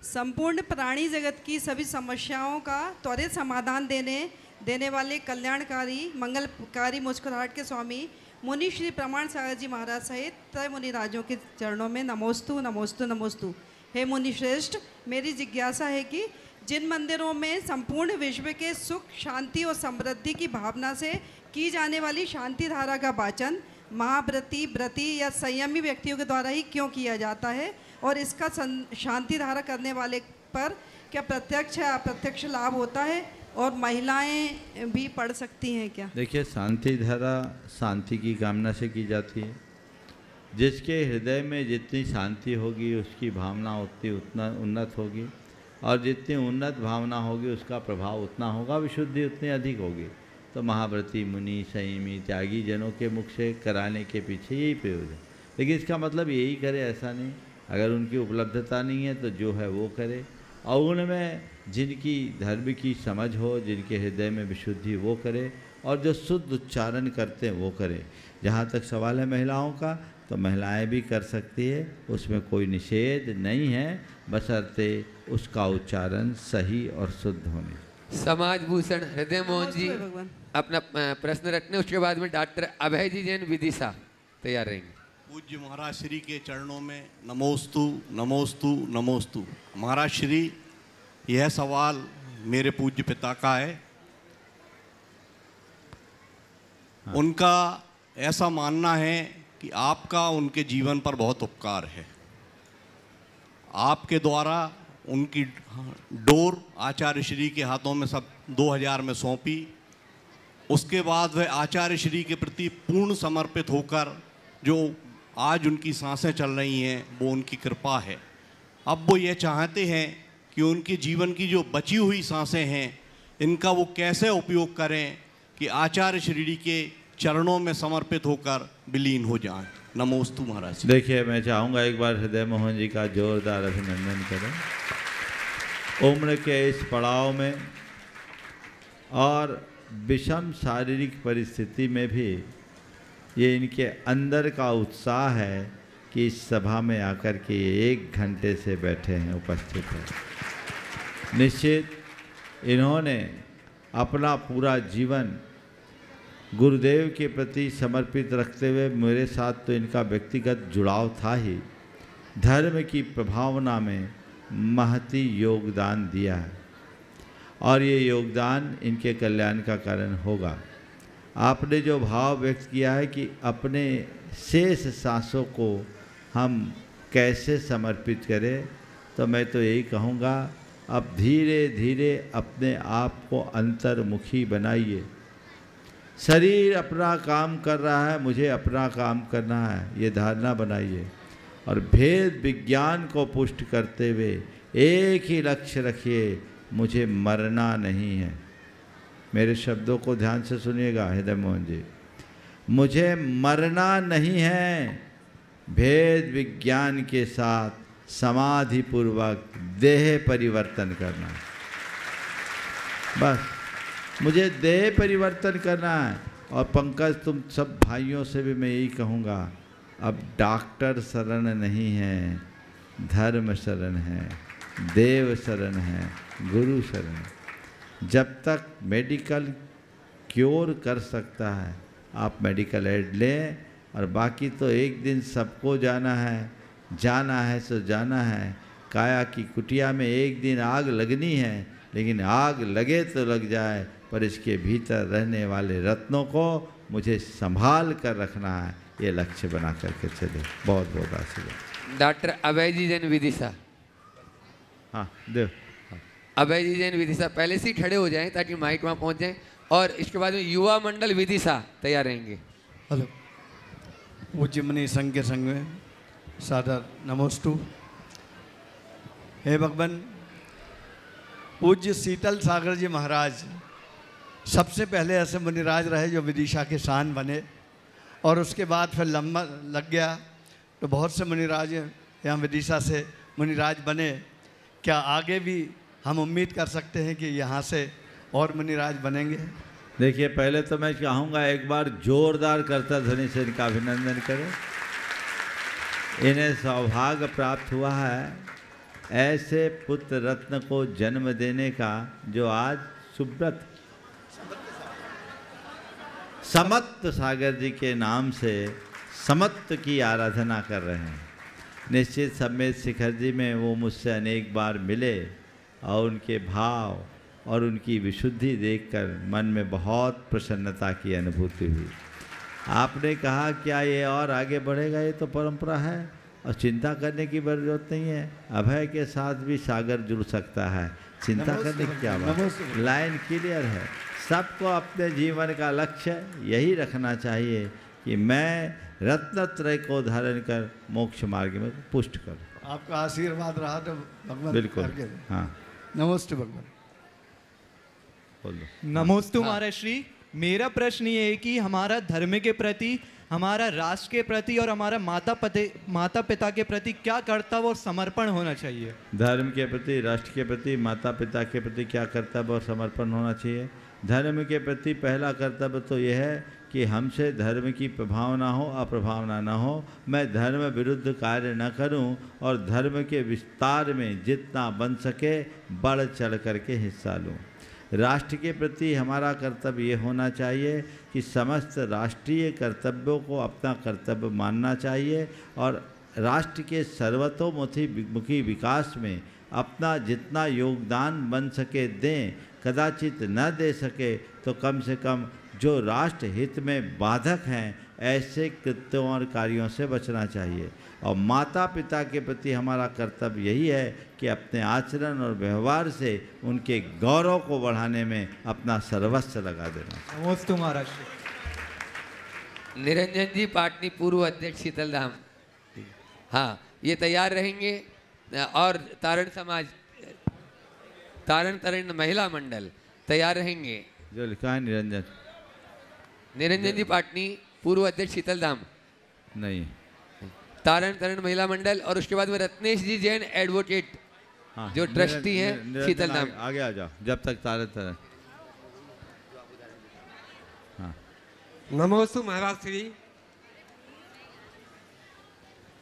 संपूर्ण प्राणी जगत की सभी समस्याओं का त्वरित समाधान देने वाले कल्याणकारी मंगलकारी मुस्कुराहट के स्वामी मुनि श्री प्रमाण सागर जी महाराज सहित तय मुनि राजों के चरणों में नमोस्तु नमोस्तु नमोस्तु। हे मुनि श्रेष्ठ, मेरी जिज्ञासा है कि जिन मंदिरों में संपूर्ण विश्व के सुख शांति और समृद्धि की भावना से की जाने वाली शांति धारा का वाचन महाव्रती व्रती या संयमी व्यक्तियों के द्वारा ही क्यों किया जाता है, और इसका शांति धारा करने वाले पर क्या प्रत्यक्ष या अप्रत्यक्ष लाभ होता है, और महिलाएं भी पढ़ सकती हैं क्या? देखिए, शांति धारा शांति की कामना से की जाती है। जिसके हृदय में जितनी शांति होगी उसकी भावना उतनी उन्नत होगी, और जितनी उन्नत भावना होगी उसका प्रभाव उतना होगा, विशुद्धि उतनी अधिक होगी। तो महाव्रती मुनि संयमी त्यागी जनों के मुख से कराने के पीछे यही प्रयोजन है। लेकिन इसका मतलब यही करे ऐसा नहीं, अगर उनकी उपलब्धता नहीं है तो जो है वो करे, और उनमें जिनकी धर्म की समझ हो, जिनके हृदय में विशुद्धि वो करे, और जो शुद्ध उच्चारण करते हैं वो करे। जहाँ तक सवाल है महिलाओं का, तो महिलाएं भी कर सकती है, उसमें कोई निषेध नहीं है, बशर्ते उसका उच्चारण सही और शुद्ध होने। समाज भूषण हृदय मोहन जी अपना प्रश्न रखने, उसके बाद में डॉक्टर अभय जी जैन विदिशा तैयार रहेंगे। पूज्य महाराज श्री के चरणों में नमोस्तु नमोस्तु नमोस्तु। महाराज श्री, यह सवाल मेरे पूज्य पिता का है। उनका ऐसा मानना है कि आपका उनके जीवन पर बहुत उपकार है। आपके द्वारा उनकी डोर आचार्य श्री के हाथों में सब 2000 में सौंपी। उसके बाद वह आचार्य श्री के प्रति पूर्ण समर्पित होकर जो आज उनकी सांसें चल रही हैं वो उनकी कृपा है। अब वो ये चाहते हैं कि उनके जीवन की जो बची हुई सांसें हैं इनका वो कैसे उपयोग करें कि आचार्य श्री के चरणों में समर्पित होकर विलीन हो जाएं। नमोस्तु महाराज। देखिए, मैं चाहूँगा एक बार हृदय मोहन जी का जोरदार अभिनंदन करें। उम्र के इस पड़ाव में और विषम शारीरिक परिस्थिति में भी ये इनके अंदर का उत्साह है कि इस सभा में आकर के 1 घंटे से बैठे हैं, उपस्थित हैं। निश्चित इन्होंने अपना पूरा जीवन गुरुदेव के प्रति समर्पित रखते हुए, मेरे साथ तो इनका व्यक्तिगत जुड़ाव था ही, धर्म की प्रभावना में महती योगदान दिया है, और ये योगदान इनके कल्याण का कारण होगा। आपने जो भाव व्यक्त किया है कि अपने शेष सांसों को हम कैसे समर्पित करें, तो मैं तो यही कहूँगा, अब धीरे धीरे अपने आप को अंतर्मुखी बनाइए। शरीर अपना काम कर रहा है, मुझे अपना काम करना है, ये धारणा बनाइए, और भेद विज्ञान को पुष्ट करते हुए एक ही लक्ष्य रखिए, मुझे मरना नहीं है। मेरे शब्दों को ध्यान से सुनिएगा हृदय मोहन जी, मुझे मरना नहीं है, भेद विज्ञान के साथ समाधि पूर्वक देह परिवर्तन करना है। बस मुझे देह परिवर्तन करना है। और पंकज, तुम सब भाइयों से भी मैं यही कहूँगा, अब डॉक्टर शरण नहीं है, धर्म शरण है, देव शरण है, गुरु शरण है। जब तक मेडिकल क्योर कर सकता है आप मेडिकल एड लें, और बाकी तो एक दिन सबको जाना है सो जाना है। काया की कुटिया में एक दिन आग लगनी है, लेकिन आग लगे तो लग जाए, पर इसके भीतर रहने वाले रत्नों को मुझे संभाल कर रखना है, ये लक्ष्य बना करके चले। बहुत बहुत आशीर्वाद। डॉक्टर अभय जी जैन विदिशा। हाँ, देव। अभय जी जैन विदिशा पहले से ही खड़े हो जाएं ताकि माइक वहाँ पहुँच जाएं, और इसके बाद में युवा मंडल विदिशा तैयार रहेंगे। हेलो, पूज्य मुनि संघ के संग में सादर नमोस्तु। हे भगवान, पूज्य शीतल सागर जी महाराज सबसे पहले ऐसे मुनिराज रहे जो विदिशा के शान बने, और उसके बाद फिर लंबा लग गया तो बहुत से मुनिराज यहाँ विदिशा से मुनिराज बने। क्या आगे भी हम उम्मीद कर सकते हैं कि यहाँ से और मुनिराज बनेंगे? देखिए, पहले तो मैं चाहूँगा एक बार जोरदार करता ध्वनि से इनका अभिनंदन करें। इन्हें सौभाग्य प्राप्त हुआ है ऐसे पुत्र रत्न को जन्म देने का जो आज सुब्रत समत्त सागर जी के नाम से समत्त की आराधना कर रहे हैं। निश्चित समेत शिखर जी में वो मुझसे अनेक बार मिले और उनके भाव और उनकी विशुद्धि देखकर मन में बहुत प्रसन्नता की अनुभूति हुई। आपने कहा क्या ये और आगे बढ़ेगा? ये तो परंपरा है और चिंता करने की जरूरत नहीं है। अभय के साथ भी सागर जुड़ सकता है, चिंता करने की क्या बात। लाइन क्लियर है। सबको अपने जीवन का लक्ष्य यही रखना चाहिए कि मैं रत्नत्रय को धारण कर मोक्ष मार्ग में पुष्ट करूं। आपका आशीर्वाद रहा तो भगवान बिल्कुल। हाँ, नमस्ते भगवान। बोलो। नमोस्तु महाराज श्री। मेरा प्रश्न ये है कि हमारा धर्म के प्रति, हमारा राष्ट्र के प्रति और हमारा माता पिता के प्रति क्या कर्तव्य और समर्पण होना चाहिए? धर्म के प्रति, राष्ट्र के प्रति, माता पिता के प्रति क्या कर्तव्य और समर्पण होना चाहिए? धर्म के प्रति पहला कर्तव्य तो यह है कि हमसे धर्म की प्रभावना हो, अप्रभावना न हो। मैं धर्म विरुद्ध कार्य न करूं और धर्म के विस्तार में जितना बन सके बढ़ चढ़ करके हिस्सा लूं। राष्ट्र के प्रति हमारा कर्तव्य ये होना चाहिए कि समस्त राष्ट्रीय कर्तव्यों को अपना कर्तव्य मानना चाहिए और राष्ट्र के सर्वतोमुखी विकास में अपना जितना योगदान बन सके दें। कदाचित न दे सके तो कम से कम जो राष्ट्र हित में बाधक हैं ऐसे कृत्यों और कार्यों से बचना चाहिए। और माता पिता के प्रति हमारा कर्तव्य यही है कि अपने आचरण और व्यवहार से उनके गौरव को बढ़ाने में अपना सर्वस्व लगा देना। नमस्ते महाराज। निरंजन जी पाटनी पूर्व अध्यक्ष शीतल धाम, हाँ ये तैयार रहेंगे। और तारण समाज, तारण तरण महिला मंडल तैयार रहेंगे। जो लिखा है निरंजन, निरंजन जी पाटनी पूर्व अध्यक्ष शीतल धाम नहीं, तारण तरण महिला मंडल। और उसके बाद में रत्नेश जी जैन एडवोकेट, हाँ, जो ट्रस्टी हैं शीतल धाम। आगे आ जाओ जब तक तारण तरण। हाँ, नमोस्तु महाराज श्री।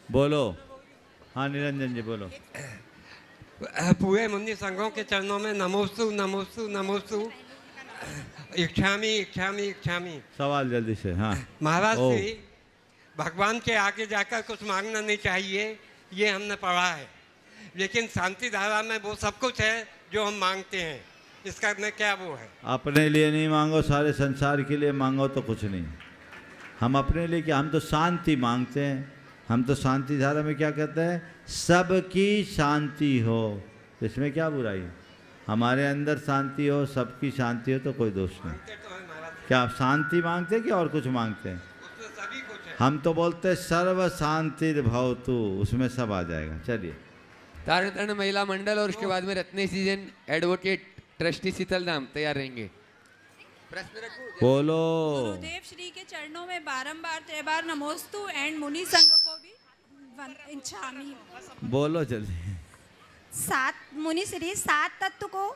बोलो। हाँ निरंजन जी बोलो। पूरे मुनि संघों के चरणों में नमोस्तु नमोस्तु नमोस्तु। इच्छामी इच्छामी इच्छामी। सवाल जल्दी से। हाँ महाराज श्री, भगवान के आगे जाकर कुछ मांगना नहीं चाहिए, ये हमने पढ़ा है, लेकिन शांति धारा में वो सब कुछ है जो हम मांगते हैं, इसका में क्या वो है? अपने लिए नहीं मांगो, सारे संसार के लिए मांगो तो कुछ नहीं। हम अपने लिए क्या, हम तो शांति मांगते हैं। हम तो शांति धारा में क्या कहते हैं? सबकी शांति हो। इसमें क्या बुराई है? हमारे अंदर शांति हो, सबकी शांति हो तो कोई दोष नहीं। क्या आप शांति मांगते हैं कि और कुछ मांगते हैं? हम तो बोलते हैं सर्व शांति भवतु, उसमें सब आ जाएगा। चलिए। तारण तरण महिला मंडल और उसके बाद में रत्नेश जी जैन एडवोकेट ट्रस्टी शीतल धाम तैयार रहेंगे। प्रश्न रखो, बोलो। गुरुदेव श्री के चरणों में बारंबार त्रिबार नमोस्तु एंड मुनि संघ को भी इच्छामी। बोलो जल्दी। सात मुनि श्री, 7 तत्व को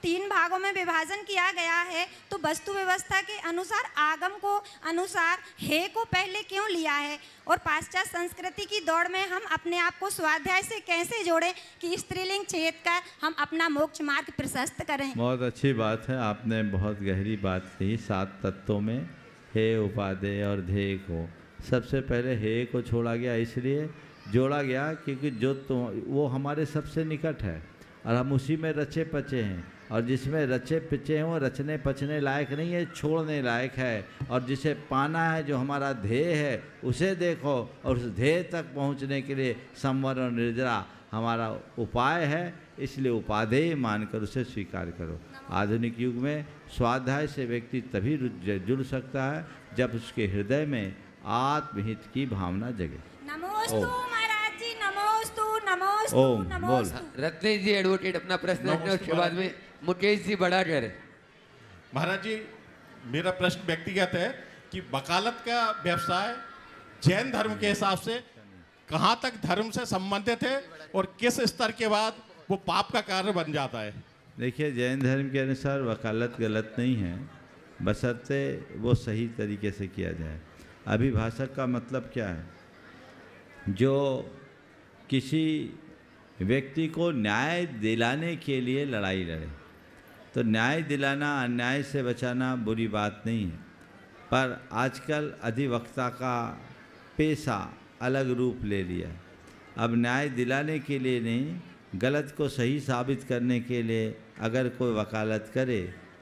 3 भागों में विभाजन किया गया है, तो वस्तु व्यवस्था के अनुसार आगम को अनुसार हे को पहले क्यों लिया है? और पाश्चात्य संस्कृति की दौड़ में हम अपने आप को स्वाध्याय से कैसे जोड़ें कि स्त्रीलिंग छेद कर हम अपना मोक्ष मार्ग प्रशस्त करें? बहुत अच्छी बात है, आपने बहुत गहरी बात कही। 7 तत्वों में हे, उपादेय और ध्येय को सबसे पहले हे को छोड़ा गया, इसलिए जोड़ा गया क्योंकि जो तो वो हमारे सबसे निकट है और हम उसी में रचे पचे हैं। और जिसमें रचे पिचे हैं वो रचने पचने लायक नहीं है, छोड़ने लायक है। और जिसे पाना है, जो हमारा ध्येय है, उसे देखो और उस ध्येय तक पहुंचने के लिए संवर और निर्जरा हमारा उपाय है। इसलिए उपादेय मानकर उसे स्वीकार करो। आधुनिक युग में स्वाध्याय से व्यक्ति तभी जुड़ सकता है जब उसके हृदय में आत्महित की भावना जगे। नमोस्तु महाराज जी, नमोस्तु नमोस्तु ओम नमोस्तु। रत्नेश जी एडवोकेट अपना प्रश्न रखने, उसके बाद में मुकेश जी बढ़ाकर। महाराज जी, मेरा प्रश्न व्यक्तिगत है कि वकालत का व्यवसाय जैन धर्म के हिसाब से कहाँ तक धर्म से संबंधित है और किस स्तर के बाद वो पाप का कारण बन जाता है? देखिए, जैन धर्म के अनुसार वकालत गलत नहीं है, बशर्ते वो सही तरीके से किया जाए। अभिभाषक का मतलब क्या है? जो किसी व्यक्ति को न्याय दिलाने के लिए लड़ाई लड़े। तो न्याय दिलाना, अन्याय से बचाना बुरी बात नहीं है, पर आजकल अधिवक्ता का पेशा अलग रूप ले लिया है। अब न्याय दिलाने के लिए नहीं, गलत को सही साबित करने के लिए अगर कोई वकालत करे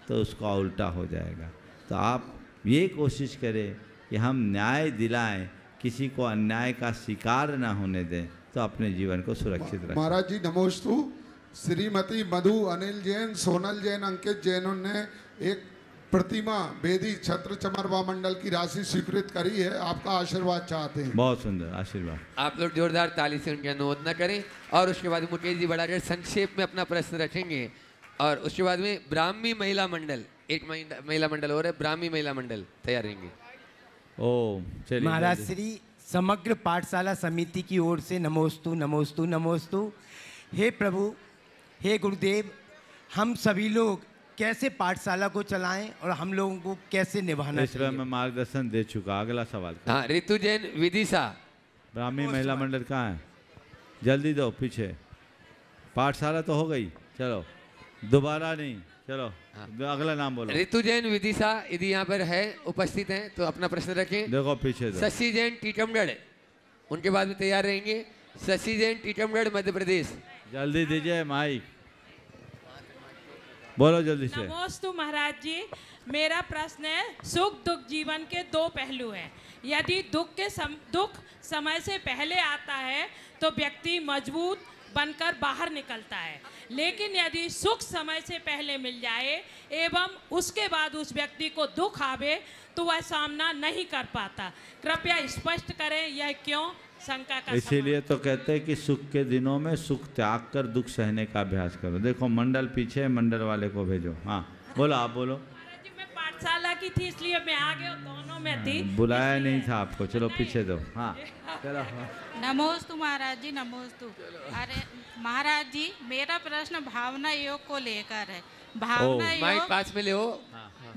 तो उसका उल्टा हो जाएगा। तो आप ये कोशिश करें कि हम न्याय दिलाएं, किसी को अन्याय का शिकार ना होने दें, तो अपने जीवन को सुरक्षित रखें। महाराज जी नमोस्तु। श्रीमती मधु, अनिल जैन, सोनल जैन, अंकित जैन ने एक प्रतिमा बेदी छत्र चमरवा मंडल की राशि स्वीकृत करी है, आपका आशीर्वाद चाहते हैं। बहुत सुंदर आशीर्वाद। आप लोग जोरदार ताली से उनकी अनुमोदना करें। और उसके बाद मुकेश जी बढ़ाकर संक्षेप में अपना प्रश्न रखेंगे। और उसके बाद में ब्राह्मी महिला मंडल, एक महिला मंडल और है, ब्राह्मी महिला मंडल तैयार रहेंगे। ओम चलिए। महाराज श्री समग्र पाठशाला समिति की ओर से नमोस्तु नमोस्तु नमोस्तु। हे प्रभु, हे गुरुदेव, हम सभी लोग कैसे पाठशाला को चलाएं और हम लोगों को कैसे निभाना चाहिए? मैं मार्गदर्शन दे चुका। अगला सवाल। हाँ, ऋतु जैन विदिशा। ब्राह्मी महिला मंडल कहाँ है? जल्दी दो, पीछे। पाठशाला तो हो गई, चलो दोबारा नहीं, चलो अगला नाम बोलो। ऋतु जैन विदिशा यदि यहाँ पर है, उपस्थित हैं तो अपना प्रश्न रखें। देखो पीछे दो। शशि जैन टीकमगढ़, उनके बाद में तैयार रहेंगे। शशि जैन टीकमगढ़ मध्य प्रदेश। जल्दी दीजिए माइक, बोलो जल्दी से। नमोस्तु महाराज जी, मेरा प्रश्न है, सुख दुख जीवन के दो पहलू हैं। यदि दुख समय से पहले आता है तो व्यक्ति मजबूत बनकर बाहर निकलता है, लेकिन यदि सुख समय से पहले मिल जाए एवं उसके बाद उस व्यक्ति को दुख आवे तो वह सामना नहीं कर पाता। कृपया स्पष्ट करें यह क्यों? शंका का इसीलिए तो कहते हैं कि सुख के दिनों में सुख त्याग कर दुख सहने का अभ्यास करो। देखो मंडल पीछे, मंडल वाले को भेजो। हाँ बोलो, आप बोलो। मैं पाठशाला की थी इसलिए मैं आगे दोनों में थी। बुलाया नहीं था आपको, चलो पीछे दो। हाँ चलो। नमोस्तु महाराज जी, नमोस्तु। अरे महाराज जी, मेरा प्रश्न भावना योग को लेकर है। भावना योग पास में ले हो।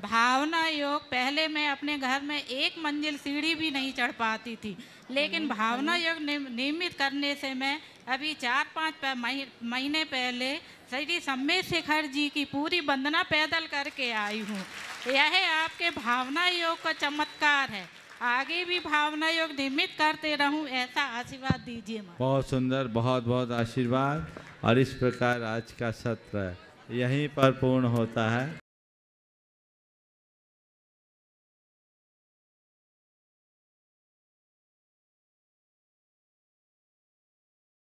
भावना योग, पहले मैं अपने घर में एक मंजिल सीढ़ी भी नहीं चढ़ पाती थी, लेकिन भावना योग नियमित करने से मैं अभी 4-5 महीने पहले श्री सम्मेद शेखर जी की पूरी वंदना पैदल करके आई हूँ। यह आपके भावना योग का चमत्कार है। आगे भी भावना योग नियमित करते रहूं, ऐसा आशीर्वाद दीजिए। बहुत सुंदर, बहुत बहुत आशीर्वाद। और इस प्रकार आज का सत्र यहीं पर पूर्ण होता है।